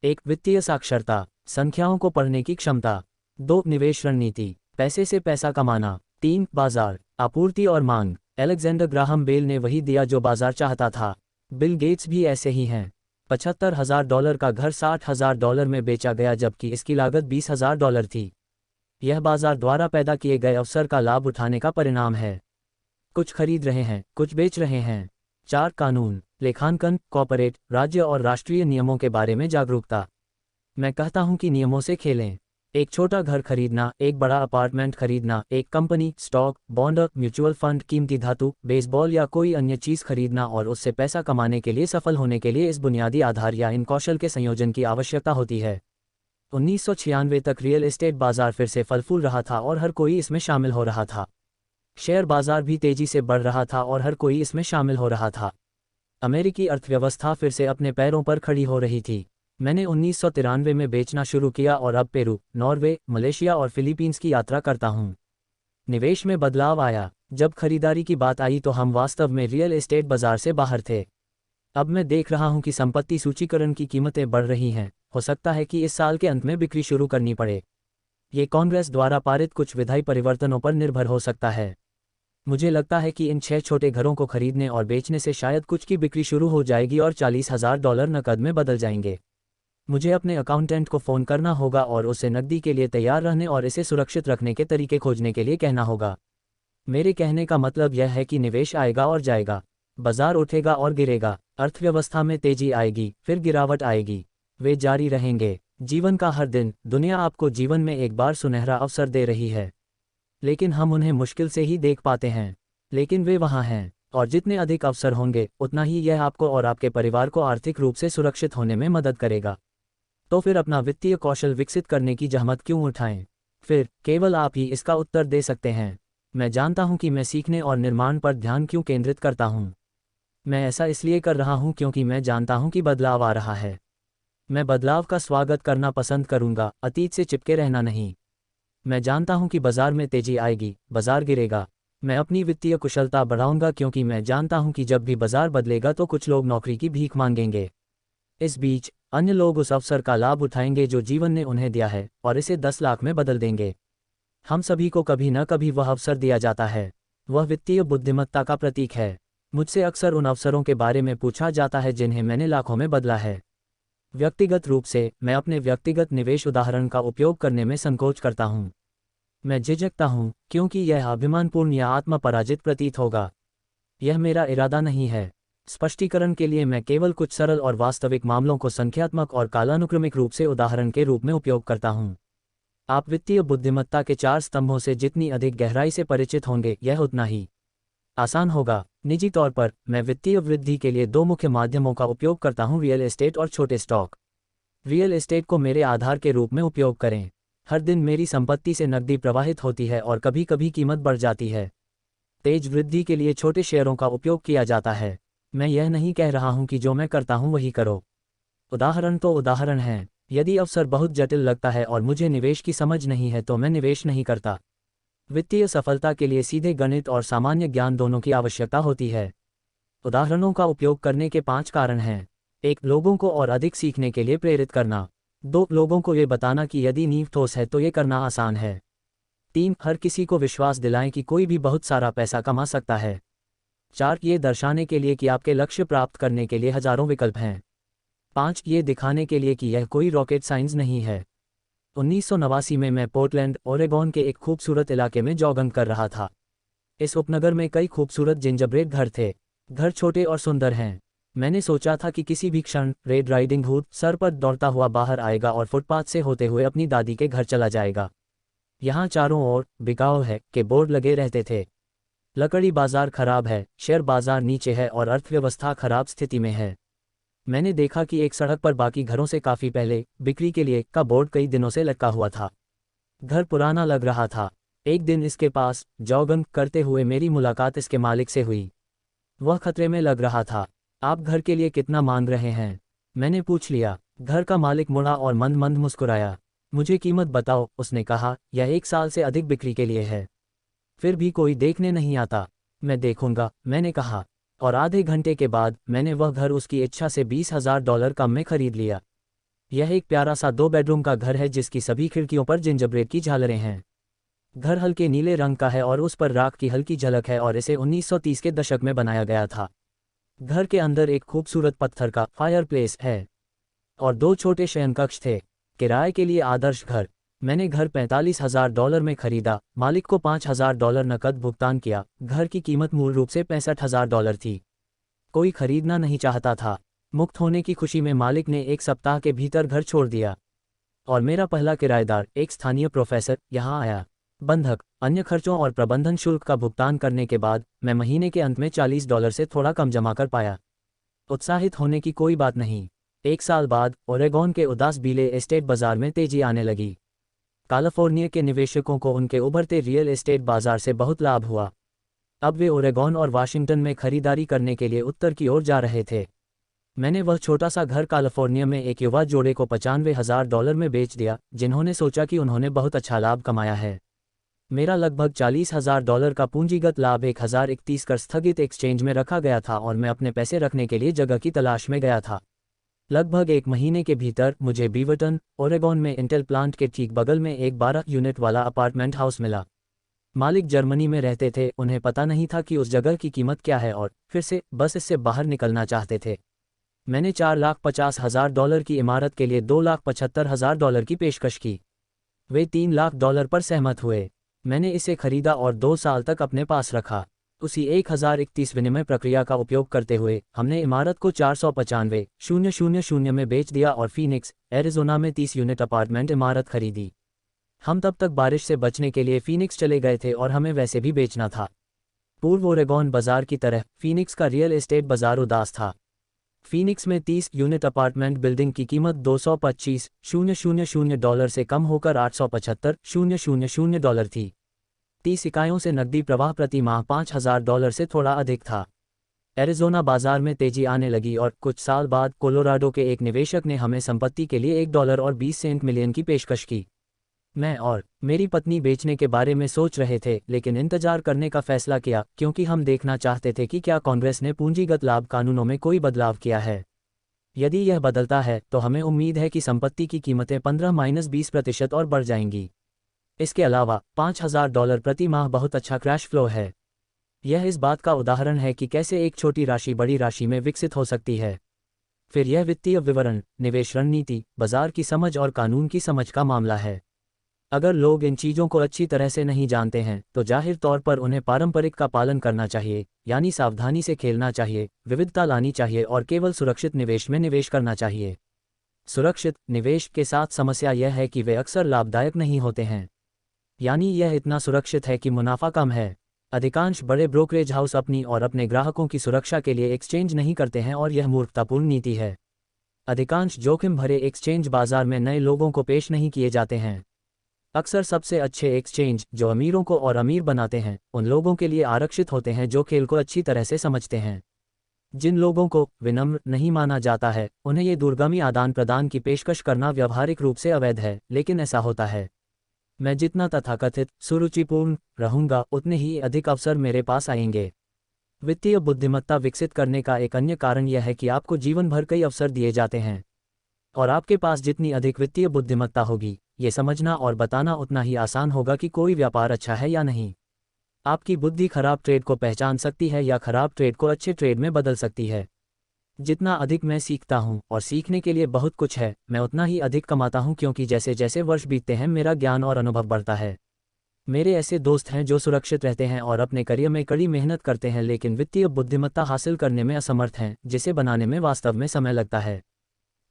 1. वित्तीय साक्षरता, संख्याओं को पढ़ने की क्षमता। 2. निवेश रणनीति, पैसे से पैसा कमाना। 3. बाजार, आपूर्ति और मांग। अलेक्जेंडर ग्राहम बेल ने वही दिया जो बाजार चाहता था। बिल गेट्स भी ऐसे ही हैं। $75,000 का घर $60,000 में बेचा गया जबकि इसकी लागत $20,000 थी। यह बाजार द्वारा पैदा किए गए अवसर का लाभ उठाने का परिणाम है। कुछ खरीद रहे हैं, कुछ बेच रहे हैं। 4 कानून, लेखांकन, कॉर्पोरेट, राज्य और राष्ट्रीय नियमों के बारे में जागरूकता। मैं कहता हूं कि नियमों से खेलें। एक छोटा घर खरीदना, एक बड़ा अपार्टमेंट खरीदना, एक company, stock, bond, mutual fund, कीमती धातु, बेसबॉल या कोई अन्य चीज़ खरीदना और उससे पैसा कमाने के लिए सफल होने के लिए इस बुनियादी आधार या इन कौशल के संयोजन की आवश्यकता होती है। 1996 तक रियल एस्टेट बाजार फिर से फल फूल रहा था और हर कोई इसमें शामिल हो रहा था। शेयर बाजार भी तेजी से बढ़ रहा था और हर कोई इसमें शामिल हो रहा था। अमेरिकी अर्थव्यवस्था फिर से अपने पैरों पर खड़ी हो रही थी। मैंने 1993 में बेचना शुरू किया और अब पेरू, नॉर्वे, मलेशिया और फिलीपींस की यात्रा करता हूं। निवेश में बदलाव आया। जब खरीदारी की बात आई तो हम वास्तव में रियल एस्टेट बाजार से बाहर थे। अब मैं देख रहा हूं कि संपत्ति सूचीकरण की कीमतें बढ़ रही हैं। हो सकता है कि इस साल के अंत में बिक्री शुरू करनी पड़े। ये कांग्रेस द्वारा पारित कुछ विधायी परिवर्तनों पर निर्भर हो सकता है। मुझे लगता है कि इन 6 छोटे घरों को खरीदने और बेचने से शायद कुछ की बिक्री शुरू हो जाएगी और $40,000 नकद में बदल जाएंगे। मुझे अपने अकाउंटेंट को फ़ोन करना होगा और उसे नकदी के लिए तैयार रहने और इसे सुरक्षित रखने के तरीके खोजने के लिए कहना होगा। मेरे कहने का मतलब यह है कि निवेश आएगा और जाएगा, बाजार उठेगा और गिरेगा, अर्थव्यवस्था में तेजी आएगी, फिर गिरावट आएगी। वे जारी रहेंगे। जीवन का हर दिन, दुनिया आपको जीवन में एक बार सुनहरा अवसर दे रही है, लेकिन हम उन्हें मुश्किल से ही देख पाते हैं। लेकिन वे वहाँ हैं, और जितने अधिक अवसर होंगे उतना ही यह आपको और आपके परिवार को आर्थिक रूप से सुरक्षित होने में मदद करेगा। तो फिर अपना वित्तीय कौशल विकसित करने की जहमत क्यों उठाएं? फिर केवल आप ही इसका उत्तर दे सकते हैं। मैं जानता हूं कि मैं सीखने और निर्माण पर ध्यान क्यों केंद्रित करता हूं। मैं ऐसा इसलिए कर रहा हूं क्योंकि मैं जानता हूं कि बदलाव आ रहा है। मैं बदलाव का स्वागत करना पसंद करूंगा, अतीत से चिपके रहना नहीं। मैं जानता हूं कि बाजार में तेजी आएगी, बाजार गिरेगा। मैं अपनी वित्तीय कुशलता बढ़ाऊंगा क्योंकि मैं जानता हूं कि जब भी बाजार बदलेगा तो कुछ लोग नौकरी की भीख मांगेंगे। इस बीच अन्य लोग उस अवसर का लाभ उठाएंगे जो जीवन ने उन्हें दिया है और इसे 10 लाख में बदल देंगे। हम सभी को कभी न कभी वह अवसर दिया जाता है। वह वित्तीय बुद्धिमत्ता का प्रतीक है। मुझसे अक्सर उन अवसरों के बारे में पूछा जाता है जिन्हें मैंने लाखों में बदला है। व्यक्तिगत रूप से मैं अपने व्यक्तिगत निवेश उदाहरण का उपयोग करने में संकोच करता हूं। मैं झिझकता हूं क्योंकि यह अभिमानपूर्ण या आत्मपराजित प्रतीत होगा। यह मेरा इरादा नहीं है। स्पष्टीकरण के लिए मैं केवल कुछ सरल और वास्तविक मामलों को संख्यात्मक और कालानुक्रमिक रूप से उदाहरण के रूप में उपयोग करता हूं। आप वित्तीय बुद्धिमत्ता के 4 स्तंभों से जितनी अधिक गहराई से परिचित होंगे यह उतना ही आसान होगा। निजी तौर पर मैं वित्तीय वृद्धि के लिए 2 मुख्य माध्यमों का उपयोग करता हूं, रियल एस्टेट और छोटे स्टॉक। रियल एस्टेट को मेरे आधार के रूप में उपयोग करें। हर दिन मेरी संपत्ति से नकदी प्रवाहित होती है और कभी कभी कीमत बढ़ जाती है। तेज वृद्धि के लिए छोटे शेयरों का उपयोग किया जाता है। मैं यह नहीं कह रहा हूं कि जो मैं करता हूं वही करो। उदाहरण तो उदाहरण हैं। यदि अवसर बहुत जटिल लगता है और मुझे निवेश की समझ नहीं है तो मैं निवेश नहीं करता। वित्तीय सफलता के लिए सीधे गणित और सामान्य ज्ञान दोनों की आवश्यकता होती है। उदाहरणों का उपयोग करने के 5 कारण हैं। 1. लोगों को और अधिक सीखने के लिए प्रेरित करना। 2. लोगों को ये बताना कि यदि नींव ठोस है तो ये करना आसान है। 3. हर किसी को विश्वास दिलाएं कि कोई भी बहुत सारा पैसा कमा सकता है। 4. ये दर्शाने के लिए कि आपके लक्ष्य प्राप्त करने के लिए हजारों विकल्प हैं। 5. ये दिखाने के लिए कि यह कोई रॉकेट साइंस नहीं है। 1989 में मैं पोर्टलैंड, ओरेगॉन के एक खूबसूरत इलाके में जॉगिंग कर रहा था। इस उपनगर में कई खूबसूरत जिंजरब्रेड घर थे। घर छोटे और सुंदर हैं। मैंने सोचा था कि किसी भी क्षण रेड राइडिंग हुड सर पर दौड़ता हुआ बाहर आएगा और फुटपाथ से होते हुए अपनी दादी के घर चला जाएगा। यहाँ चारों ओर बिकाऊ है के बोर्ड लगे रहते थे। लकड़ी बाजार खराब है, शेयर बाजार नीचे है और अर्थव्यवस्था खराब स्थिति में है। मैंने देखा कि एक सड़क पर बाकी घरों से काफ़ी पहले बिक्री के लिए का बोर्ड कई दिनों से लटका हुआ था। घर पुराना लग रहा था। एक दिन इसके पास जॉगिंग करते हुए मेरी मुलाकात इसके मालिक से हुई। वह खतरे में लग रहा था। आप घर के लिए कितना मांग रहे हैं? मैंने पूछ लिया। घर का मालिक मुड़ा और मंद मंद मुस्कुराया। मुझे कीमत बताओ, उसने कहा। यह 1 साल से अधिक बिक्री के लिए है। फिर भी कोई देखने नहीं आता। मैं देखूंगा, मैंने कहा। और आधे घंटे के बाद मैंने वह घर उसकी इच्छा से $20,000 कम में खरीद लिया। यह एक प्यारा सा 2 बेडरूम का घर है जिसकी सभी खिड़कियों पर जिंजरब्रेड की झालरें हैं। घर हल्के नीले रंग का है और उस पर राख की हल्की झलक है और इसे 1930 के दशक में बनाया गया था। घर के अंदर एक खूबसूरत पत्थर का फायरप्लेस है और 2 छोटे शयनकक्ष थे। किराए के लिए आदर्श घर। मैंने घर $45,000 में खरीदा, मालिक को $5,000 नकद भुगतान किया। घर की कीमत मूल रूप से $65,000 थी। कोई खरीदना नहीं चाहता था। मुक्त होने की खुशी में मालिक ने 1 सप्ताह के भीतर घर छोड़ दिया और मेरा पहला किराएदार, एक स्थानीय प्रोफेसर, यहाँ आया। बंधक, अन्य खर्चों और प्रबंधन शुल्क का भुगतान करने के बाद मैं महीने के अंत में $40 से थोड़ा कम जमा कर पाया। उत्साहित होने की कोई बात नहीं। 1 साल बाद ओरेगोन के उदास बीले एस्टेट बाजार में तेजी आने लगी। कैलिफोर्निया के निवेशकों को उनके उभरते रियल एस्टेट बाजार से बहुत लाभ हुआ। अब वे ओरेगोन और वाशिंगटन में खरीदारी करने के लिए उत्तर की ओर जा रहे थे। मैंने वह छोटा सा घर कैलिफोर्निया में एक युवा जोड़े को $95,000 में बेच दिया, जिन्होंने सोचा कि उन्होंने बहुत अच्छा लाभ कमाया है। मेरा लगभग $40,000 का पूंजीगत लाभ 1031 कर स्थगित एक्सचेंज में रखा गया था और मैं अपने पैसे रखने के लिए जगह की तलाश में गया था। लगभग 1 महीने के भीतर मुझे बीवर्टन, ओरेगोन में इंटेल प्लांट के ठीक बगल में एक 12 यूनिट वाला अपार्टमेंट हाउस मिला। मालिक जर्मनी में रहते थे, उन्हें पता नहीं था कि उस जगह की कीमत क्या है और फिर से बस इससे बाहर निकलना चाहते थे। मैंने $4,50,000 की इमारत के लिए $2,75,000 की पेशकश की। वे $3 लाख पर सहमत हुए। मैंने इसे खरीदा और 2 साल तक अपने पास रखा। उसी 1031 विनिमय प्रक्रिया का उपयोग करते हुए हमने इमारत को 495,000 में बेच दिया और फीनिक्स, एरिज़ोना में 30 यूनिट अपार्टमेंट इमारत खरीदी। हम तब तक बारिश से बचने के लिए फीनिक्स चले गए थे और हमें वैसे भी बेचना था। पूर्व ओरेगोन बाजार की तरह फीनिक्स का रियल एस्टेट बाजार उदास था। फीनिक्स में 30 यूनिट अपार्टमेंट बिल्डिंग की कीमत $225,000 से कम होकर $875,000 थी। 30 इकाइयों से नकदी प्रवाह प्रति माह $5,000 से थोड़ा अधिक था। एरिज़ोना बाजार में तेजी आने लगी और कुछ साल बाद कोलोराडो के एक निवेशक ने हमें संपत्ति के लिए $1.20 मिलियन की पेशकश की। मैं और मेरी पत्नी बेचने के बारे में सोच रहे थे, लेकिन इंतजार करने का फैसला किया क्योंकि हम देखना चाहते थे कि क्या कांग्रेस ने पूंजीगत लाभ कानूनों में कोई बदलाव किया है। यदि यह बदलता है तो हमें उम्मीद है कि संपत्ति की कीमतें 15-20% और बढ़ जाएंगी। इसके अलावा $5,000 प्रति माह बहुत अच्छा कैश फ्लो है। यह इस बात का उदाहरण है कि कैसे एक छोटी राशि बड़ी राशि में विकसित हो सकती है। फिर यह वित्तीय विवरण, निवेश रणनीति, बाजार की समझ और कानून की समझ का मामला है। अगर लोग इन चीज़ों को अच्छी तरह से नहीं जानते हैं तो जाहिर तौर पर उन्हें पारंपरिक का पालन करना चाहिए, यानी सावधानी से खेलना चाहिए, विविधता लानी चाहिए और केवल सुरक्षित निवेश में निवेश करना चाहिए। सुरक्षित निवेश के साथ समस्या यह है कि वे अक्सर लाभदायक नहीं होते हैं, यानी यह इतना सुरक्षित है कि मुनाफा कम है। अधिकांश बड़े ब्रोकरेज हाउस अपनी और अपने ग्राहकों की सुरक्षा के लिए एक्सचेंज नहीं करते हैं और यह मूर्खतापूर्ण नीति है। अधिकांश जोखिम भरे एक्सचेंज बाजार में नए लोगों को पेश नहीं किए जाते हैं। अक्सर सबसे अच्छे एक्सचेंज जो अमीरों को और अमीर बनाते हैं उन लोगों के लिए आरक्षित होते हैं जो खेल को अच्छी तरह से समझते हैं। जिन लोगों को विनम्र नहीं माना जाता है उन्हें ये दूरगामी आदान प्रदान की पेशकश करना व्यावहारिक रूप से अवैध है, लेकिन ऐसा होता है। मैं जितना तथाकथित सुरुचिपूर्ण रहूंगा उतने ही अधिक अवसर मेरे पास आएंगे। वित्तीय बुद्धिमत्ता विकसित करने का एक अन्य कारण यह है कि आपको जीवन भर कई अवसर दिए जाते हैं और आपके पास जितनी अधिक वित्तीय बुद्धिमत्ता होगी, ये समझना और बताना उतना ही आसान होगा कि कोई व्यापार अच्छा है या नहीं। आपकी बुद्धि खराब ट्रेड को पहचान सकती है या खराब ट्रेड को अच्छे ट्रेड में बदल सकती है। जितना अधिक मैं सीखता हूं, और सीखने के लिए बहुत कुछ है, मैं उतना ही अधिक कमाता हूं क्योंकि जैसे जैसे वर्ष बीतते हैं मेरा ज्ञान और अनुभव बढ़ता है। मेरे ऐसे दोस्त हैं जो सुरक्षित रहते हैं और अपने करियर में कड़ी मेहनत करते हैं लेकिन वित्तीय बुद्धिमत्ता हासिल करने में असमर्थ हैं, जिसे बनाने में वास्तव में समय लगता है।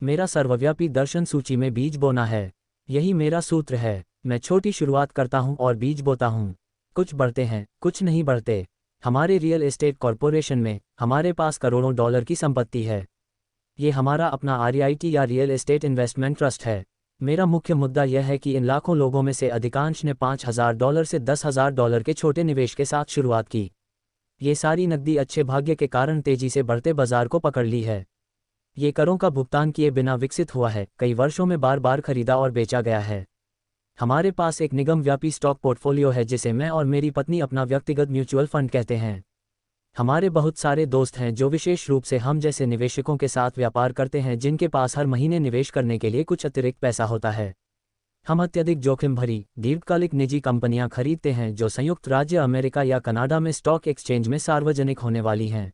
मेरा सर्वव्यापी दर्शन सूची में बीज बोना है। यही मेरा सूत्र है। मैं छोटी शुरुआत करता हूं और बीज बोता हूं। कुछ बढ़ते हैं, कुछ नहीं बढ़ते। हमारे रियल एस्टेट कॉरपोरेशन में हमारे पास करोड़ों डॉलर की संपत्ति है। ये हमारा अपना REIT या रियल एस्टेट इन्वेस्टमेंट ट्रस्ट है। मेरा मुख्य मुद्दा यह है कि इन लाखों लोगों में से अधिकांश ने $5,000 से $10,000 के छोटे निवेश के साथ शुरुआत की। ये सारी नकदी अच्छे भाग्य के कारण तेजी से बढ़ते बाजार को पकड़ ली है। ये करों का भुगतान किए बिना विकसित हुआ है, कई वर्षों में बार बार खरीदा और बेचा गया है। हमारे पास एक निगम व्यापी स्टॉक पोर्टफोलियो है जिसे मैं और मेरी पत्नी अपना व्यक्तिगत म्यूचुअल फंड कहते हैं। हमारे बहुत सारे दोस्त हैं जो विशेष रूप से हम जैसे निवेशकों के साथ व्यापार करते हैं जिनके पास हर महीने निवेश करने के लिए कुछ अतिरिक्त पैसा होता है। हम अत्यधिक जोखिम भरी दीर्घकालिक निजी कंपनियां खरीदते हैं जो संयुक्त राज्य अमेरिका या कनाडा में स्टॉक एक्सचेंज में सार्वजनिक होने वाली हैं।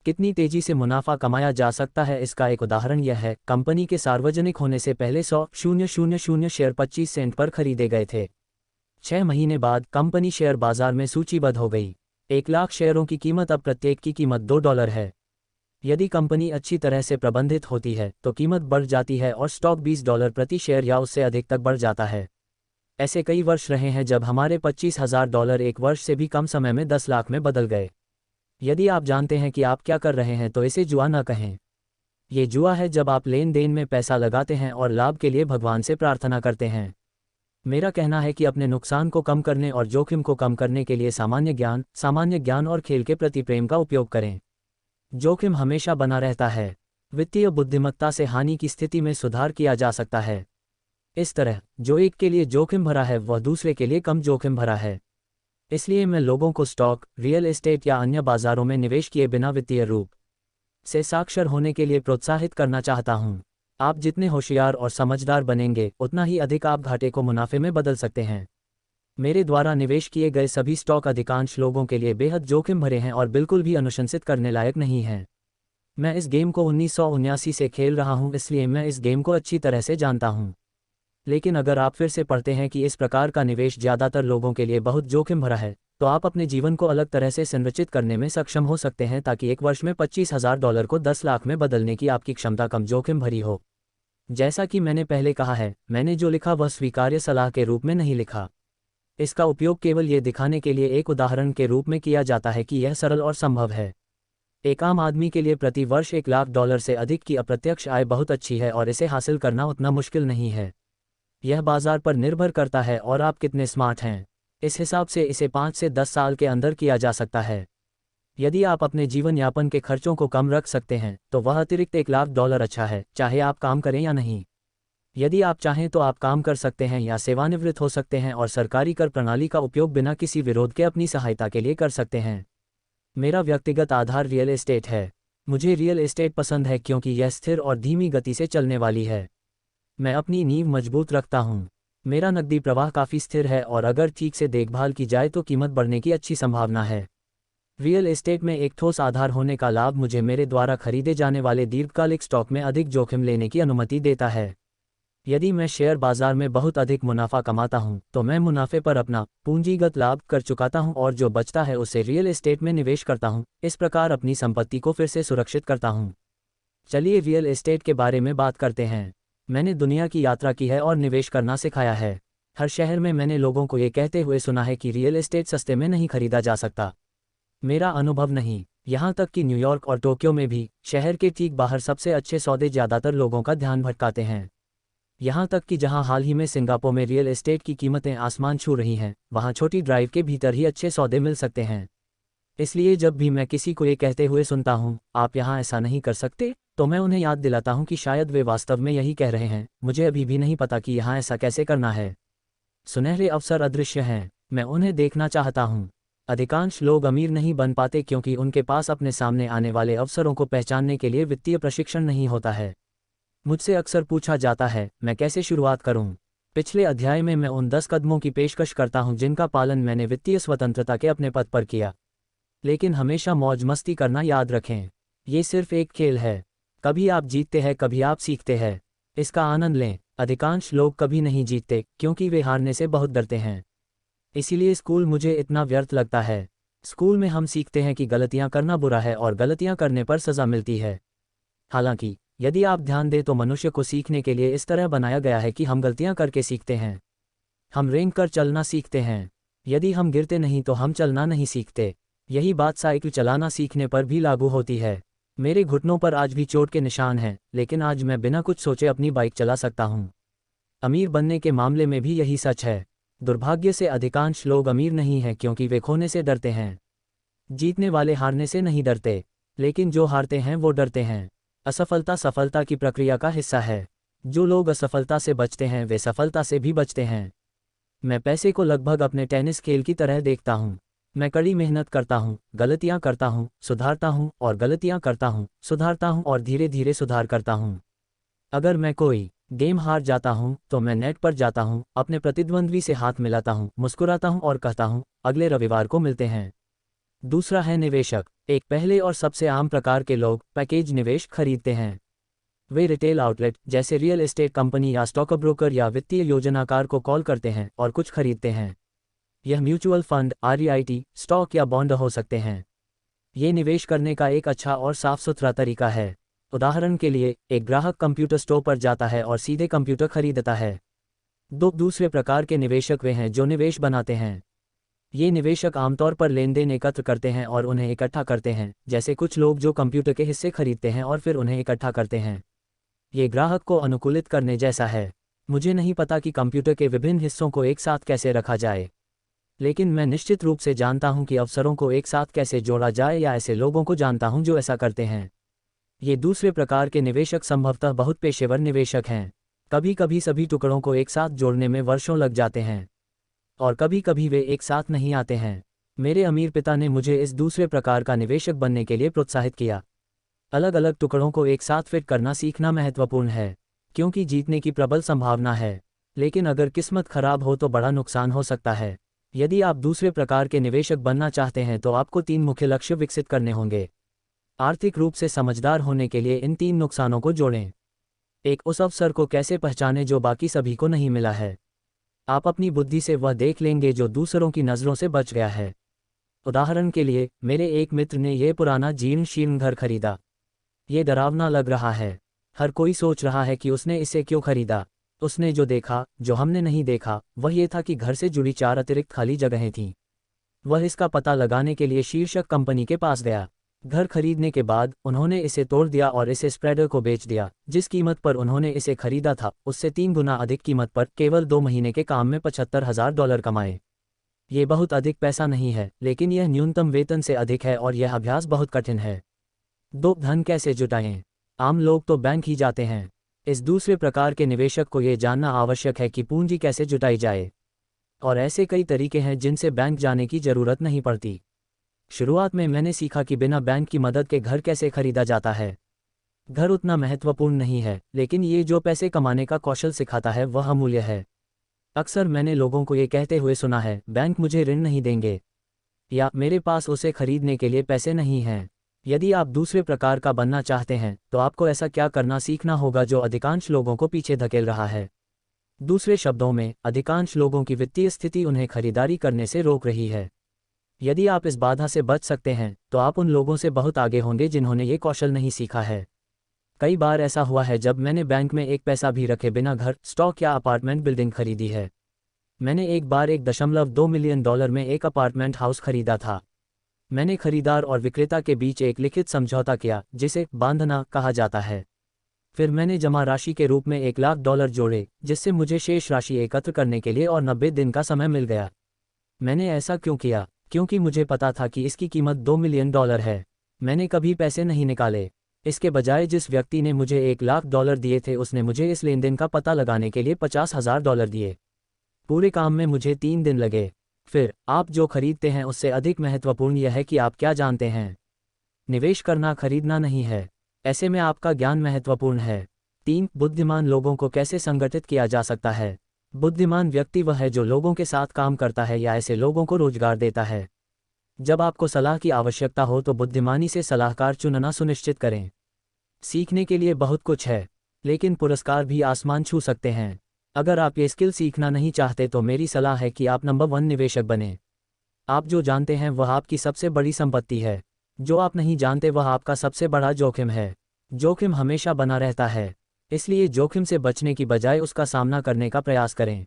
कितनी तेजी से मुनाफा कमाया जा सकता है इसका एक उदाहरण यह है, कंपनी के सार्वजनिक होने से पहले 100,000 शेयर 25 सेंट पर खरीदे गए थे। 6 महीने बाद कंपनी शेयर बाजार में सूचीबद्ध हो गई। 1,00,000 शेयरों की कीमत अब प्रत्येक की कीमत $2 है। यदि कंपनी अच्छी तरह से प्रबंधित होती है तो कीमत बढ़ जाती है और स्टॉक $20 प्रति शेयर या उससे अधिक तक बढ़ जाता है। ऐसे कई वर्ष रहे हैं जब हमारे $25,000 एक वर्ष से भी कम समय में 10 लाख में बदल गए। यदि आप जानते हैं कि आप क्या कर रहे हैं तो इसे जुआ न कहें। ये जुआ है जब आप लेन देन में पैसा लगाते हैं और लाभ के लिए भगवान से प्रार्थना करते हैं। मेरा कहना है कि अपने नुकसान को कम करने और जोखिम को कम करने के लिए सामान्य ज्ञान और खेल के प्रति प्रेम का उपयोग करें। जोखिम हमेशा बना रहता है। वित्तीय बुद्धिमत्ता से हानि की स्थिति में सुधार किया जा सकता है। इस तरह जो एक के लिए जोखिम भरा है वह दूसरे के लिए कम जोखिम भरा है। इसलिए मैं लोगों को स्टॉक, रियल एस्टेट या अन्य बाजारों में निवेश किए बिना वित्तीय रूप से साक्षर होने के लिए प्रोत्साहित करना चाहता हूं। आप जितने होशियार और समझदार बनेंगे उतना ही अधिक आप घाटे को मुनाफे में बदल सकते हैं। मेरे द्वारा निवेश किए गए सभी स्टॉक अधिकांश लोगों के लिए बेहद जोखिम भरे हैं और बिल्कुल भी अनुशंसित करने लायक नहीं हैं। मैं इस गेम को 1979 से खेल रहा हूं, इसलिए मैं इस गेम को अच्छी तरह से जानता हूं। लेकिन अगर आप फिर से पढ़ते हैं कि इस प्रकार का निवेश ज़्यादातर लोगों के लिए बहुत जोखिम भरा है, तो आप अपने जीवन को अलग तरह से संरचित करने में सक्षम हो सकते हैं ताकि एक वर्ष में $25,000 को 10 लाख में बदलने की आपकी क्षमता कम जोखिम भरी हो। जैसा कि मैंने पहले कहा है, मैंने जो लिखा वह स्वीकार्य सलाह के रूप में नहीं लिखा। इसका उपयोग केवल ये दिखाने के लिए एक उदाहरण के रूप में किया जाता है कि यह सरल और संभव है। एक आम आदमी के लिए प्रति वर्ष $1,00,000 से अधिक की अप्रत्यक्ष आय बहुत अच्छी है और इसे हासिल करना उतना मुश्किल नहीं है। यह बाजार पर निर्भर करता है और आप कितने स्मार्ट हैं। इस हिसाब से इसे 5 से 10 साल के अंदर किया जा सकता है। यदि आप अपने जीवन यापन के खर्चों को कम रख सकते हैं तो वह अतिरिक्त $1,00,000 अच्छा है, चाहे आप काम करें या नहीं। यदि आप चाहें तो आप काम कर सकते हैं या सेवानिवृत्त हो सकते हैं और सरकारी कर प्रणाली का उपयोग बिना किसी विरोध के अपनी सहायता के लिए कर सकते हैं। मेरा व्यक्तिगत आधार रियल एस्टेट है। मुझे रियल एस्टेट पसंद है क्योंकि यह स्थिर और धीमी गति से चलने वाली है। मैं अपनी नींव मजबूत रखता हूँ। मेरा नकदी प्रवाह काफ़ी स्थिर है और अगर ठीक से देखभाल की जाए तो कीमत बढ़ने की अच्छी संभावना है। रियल एस्टेट में एक ठोस आधार होने का लाभ मुझे मेरे द्वारा खरीदे जाने वाले दीर्घकालिक स्टॉक में अधिक जोखिम लेने की अनुमति देता है। यदि मैं शेयर बाजार में बहुत अधिक मुनाफा कमाता हूं, तो मैं मुनाफे पर अपना पूंजीगत लाभ कर चुकाता हूं और जो बचता है उसे रियल एस्टेट में निवेश करता हूं। इस प्रकार अपनी संपत्ति को फिर से सुरक्षित करता हूं। चलिए रियल एस्टेट के बारे में बात करते हैं। मैंने दुनिया की यात्रा की है और निवेश करना सिखाया है। हर शहर में मैंने लोगों को ये कहते हुए सुना है कि रियल एस्टेट सस्ते में नहीं खरीदा जा सकता। मेरा अनुभव नहीं, यहाँ तक कि न्यूयॉर्क और टोक्यो में भी शहर के ठीक बाहर सबसे अच्छे सौदे ज़्यादातर लोगों का ध्यान भटकाते हैं। यहाँ तक कि जहाँ हाल ही में सिंगापुर में रियल एस्टेट की कीमतें आसमान छू रही हैं, वहाँ छोटी ड्राइव के भीतर ही अच्छे सौदे मिल सकते हैं। इसलिए जब भी मैं किसी को ये कहते हुए सुनता हूँ, आप यहाँ ऐसा नहीं कर सकते, तो मैं उन्हें याद दिलाता हूँ कि शायद वे वास्तव में यही कह रहे हैं। मुझे अभी भी नहीं पता कि यहाँ ऐसा कैसे करना है। सुनहरे अवसर अदृश्य हैं, मैं उन्हें देखना चाहता हूँ। अधिकांश लोग अमीर नहीं बन पाते क्योंकि उनके पास अपने सामने आने वाले अवसरों को पहचानने के लिए वित्तीय प्रशिक्षण नहीं होता है। मुझसे अक्सर पूछा जाता है, मैं कैसे शुरुआत करूं? पिछले अध्याय में मैं उन 10 कदमों की पेशकश करता हूं जिनका पालन मैंने वित्तीय स्वतंत्रता के अपने पद पर किया। लेकिन हमेशा मौज मस्ती करना याद रखें। ये सिर्फ एक खेल है। कभी आप जीतते हैं, कभी आप सीखते हैं। इसका आनंद लें। अधिकांश लोग कभी नहीं जीतते क्योंकि वे हारने से बहुत डरते हैं। इसीलिए स्कूल मुझे इतना व्यर्थ लगता है। स्कूल में हम सीखते हैं कि गलतियां करना बुरा है और गलतियां करने पर सज़ा मिलती है। हालांकि यदि आप ध्यान दें तो मनुष्य को सीखने के लिए इस तरह बनाया गया है कि हम गलतियां करके सीखते हैं। हम रेंग कर चलना सीखते हैं। यदि हम गिरते नहीं तो हम चलना नहीं सीखते। यही बात साइकिल चलाना सीखने पर भी लागू होती है। मेरे घुटनों पर आज भी चोट के निशान हैं, लेकिन आज मैं बिना कुछ सोचे अपनी बाइक चला सकता हूँ। अमीर बनने के मामले में भी यही सच है। दुर्भाग्य से अधिकांश लोग अमीर नहीं हैं क्योंकि वे खोने से डरते हैं। जीतने वाले हारने से नहीं डरते, लेकिन जो हारते हैं वो डरते हैं। असफलता सफलता की प्रक्रिया का हिस्सा है। जो लोग असफलता से बचते हैं वे सफलता से भी बचते हैं। मैं पैसे को लगभग अपने टेनिस खेल की तरह देखता हूँ। मैं कड़ी मेहनत करता हूँ, गलतियाँ करता हूँ, सुधारता हूँ और गलतियाँ करता हूँ, सुधारता हूँ और धीरे धीरे सुधार करता हूँ। अगर मैं कोई गेम हार जाता हूँ तो मैं नेट पर जाता हूँ, अपने प्रतिद्वंद्वी से हाथ मिलाता हूँ, मुस्कुराता हूँ और कहता हूँ, अगले रविवार को मिलते हैं। दूसरा है निवेशक। एक पहले और सबसे आम प्रकार के लोग पैकेज निवेश खरीदते हैं। वे रिटेल आउटलेट जैसे रियल एस्टेट कंपनी या स्टॉक ब्रोकर या वित्तीय योजनाकार को कॉल करते हैं और कुछ खरीदते हैं। यह म्यूचुअल फंड, आरईआईटी, स्टॉक या बॉन्ड हो सकते हैं। ये निवेश करने का एक अच्छा और साफ सुथरा तरीका है। उदाहरण के लिए, एक ग्राहक कंप्यूटर स्टोर पर जाता है और सीधे कंप्यूटर खरीदता है। दो दूसरे प्रकार के निवेशक वे हैं जो निवेश बनाते हैं। ये निवेशक आमतौर पर लेन देन एकत्र करते हैं और उन्हें इकट्ठा करते हैं, जैसे कुछ लोग जो कंप्यूटर के हिस्से खरीदते हैं और फिर उन्हें इकट्ठा करते हैं। ये ग्राहक को अनुकूलित करने जैसा है। मुझे नहीं पता कि कंप्यूटर के विभिन्न हिस्सों को एक साथ कैसे रखा जाए, लेकिन मैं निश्चित रूप से जानता हूं कि अवसरों को एक साथ कैसे जोड़ा जाए या ऐसे लोगों को जानता हूं जो ऐसा करते हैं। ये दूसरे प्रकार के निवेशक संभवतः बहुत पेशेवर निवेशक हैं। कभी कभी सभी टुकड़ों को एक साथ जोड़ने में वर्षों लग जाते हैं, और कभी कभी वे एक साथ नहीं आते हैं। मेरे अमीर पिता ने मुझे इस दूसरे प्रकार का निवेशक बनने के लिए प्रोत्साहित किया। अलग अलग टुकड़ों को एक साथ फिट करना सीखना महत्वपूर्ण है, क्योंकि जीतने की प्रबल संभावना है, लेकिन अगर किस्मत खराब हो तो बड़ा नुकसान हो सकता है। यदि आप दूसरे प्रकार के निवेशक बनना चाहते हैं तो आपको 3 मुख्य लक्ष्य विकसित करने होंगे। आर्थिक रूप से समझदार होने के लिए इन 3 नुकसानों को जोड़ें। एक, उस अवसर को कैसे पहचानें जो बाकी सभी को नहीं मिला है। आप अपनी बुद्धि से वह देख लेंगे जो दूसरों की नज़रों से बच गया है। उदाहरण के लिए, मेरे एक मित्र ने यह पुराना जीर्ण शीर्ण घर खरीदा। ये डरावना लग रहा है। हर कोई सोच रहा है कि उसने इसे क्यों खरीदा। उसने जो देखा, जो हमने नहीं देखा, वह ये था कि घर से जुड़ी 4 अतिरिक्त खाली जगहें थीं। वह इसका पता लगाने के लिए शीर्षक कंपनी के पास गया। घर खरीदने के बाद उन्होंने इसे तोड़ दिया और इसे स्प्रेडर को बेच दिया। जिस कीमत पर उन्होंने इसे खरीदा था उससे 3 गुना अधिक कीमत पर केवल 2 महीने के काम में $75,000 कमाए। ये बहुत अधिक पैसा नहीं है, लेकिन यह न्यूनतम वेतन से अधिक है और यह अभ्यास बहुत कठिन है। 2, धन कैसे जुटाएं। आम लोग तो बैंक ही जाते हैं। इस दूसरे प्रकार के निवेशक को यह जानना आवश्यक है कि पूंजी कैसे जुटाई जाए, और ऐसे कई तरीके हैं जिनसे बैंक जाने की जरूरत नहीं पड़ती। शुरुआत में मैंने सीखा कि बिना बैंक की मदद के घर कैसे खरीदा जाता है। घर उतना महत्वपूर्ण नहीं है, लेकिन ये जो पैसे कमाने का कौशल सिखाता है वह अमूल्य है। अक्सर मैंने लोगों को ये कहते हुए सुना है, बैंक मुझे ऋण नहीं देंगे, या मेरे पास उसे खरीदने के लिए पैसे नहीं हैं। यदि आप दूसरे प्रकार का बनना चाहते हैं तो आपको ऐसा क्या करना सीखना होगा जो अधिकांश लोगों को पीछे धकेल रहा है। दूसरे शब्दों में, अधिकांश लोगों की वित्तीय स्थिति उन्हें खरीदारी करने से रोक रही है। यदि आप इस बाधा से बच सकते हैं तो आप उन लोगों से बहुत आगे होंगे जिन्होंने ये कौशल नहीं सीखा है। कई बार ऐसा हुआ है जब मैंने बैंक में एक पैसा भी रखे बिना घर, स्टॉक या अपार्टमेंट बिल्डिंग खरीदी है। मैंने एक बार $1.2 मिलियन में एक अपार्टमेंट हाउस खरीदा था। मैंने खरीदार और विक्रेता के बीच एक लिखित समझौता किया जिसे बांधना कहा जाता है। फिर मैंने जमा राशि के रूप में $1,00,000 जोड़े, जिससे मुझे शेष राशि एकत्र करने के लिए और 90 दिन का समय मिल गया। मैंने ऐसा क्यों किया? क्योंकि मुझे पता था कि इसकी कीमत $2 मिलियन है। मैंने कभी पैसे नहीं निकाले। इसके बजाय जिस व्यक्ति ने मुझे $1,00,000 दिए थे उसने मुझे इस लेनदेन का पता लगाने के लिए $50,000 दिए। पूरे काम में मुझे 3 दिन लगे। फिर, आप जो खरीदते हैं उससे अधिक महत्वपूर्ण यह है कि आप क्या जानते हैं। निवेश करना खरीदना नहीं है। ऐसे में आपका ज्ञान महत्वपूर्ण है। 3, बुद्धिमान लोगों को कैसे संगठित किया जा सकता है। बुद्धिमान व्यक्ति वह है जो लोगों के साथ काम करता है या ऐसे लोगों को रोजगार देता है। जब आपको सलाह की आवश्यकता हो तो बुद्धिमानी से सलाहकार चुनना सुनिश्चित करें। सीखने के लिए बहुत कुछ है, लेकिन पुरस्कार भी आसमान छू सकते हैं। अगर आप ये स्किल सीखना नहीं चाहते तो मेरी सलाह है कि आप नंबर 1 निवेशक बनें। आप जो जानते हैं वह आपकी सबसे बड़ी संपत्ति है। जो आप नहीं जानते वह आपका सबसे बड़ा जोखिम है। जोखिम हमेशा बना रहता है, इसलिए जोखिम से बचने की बजाय उसका सामना करने का प्रयास करें।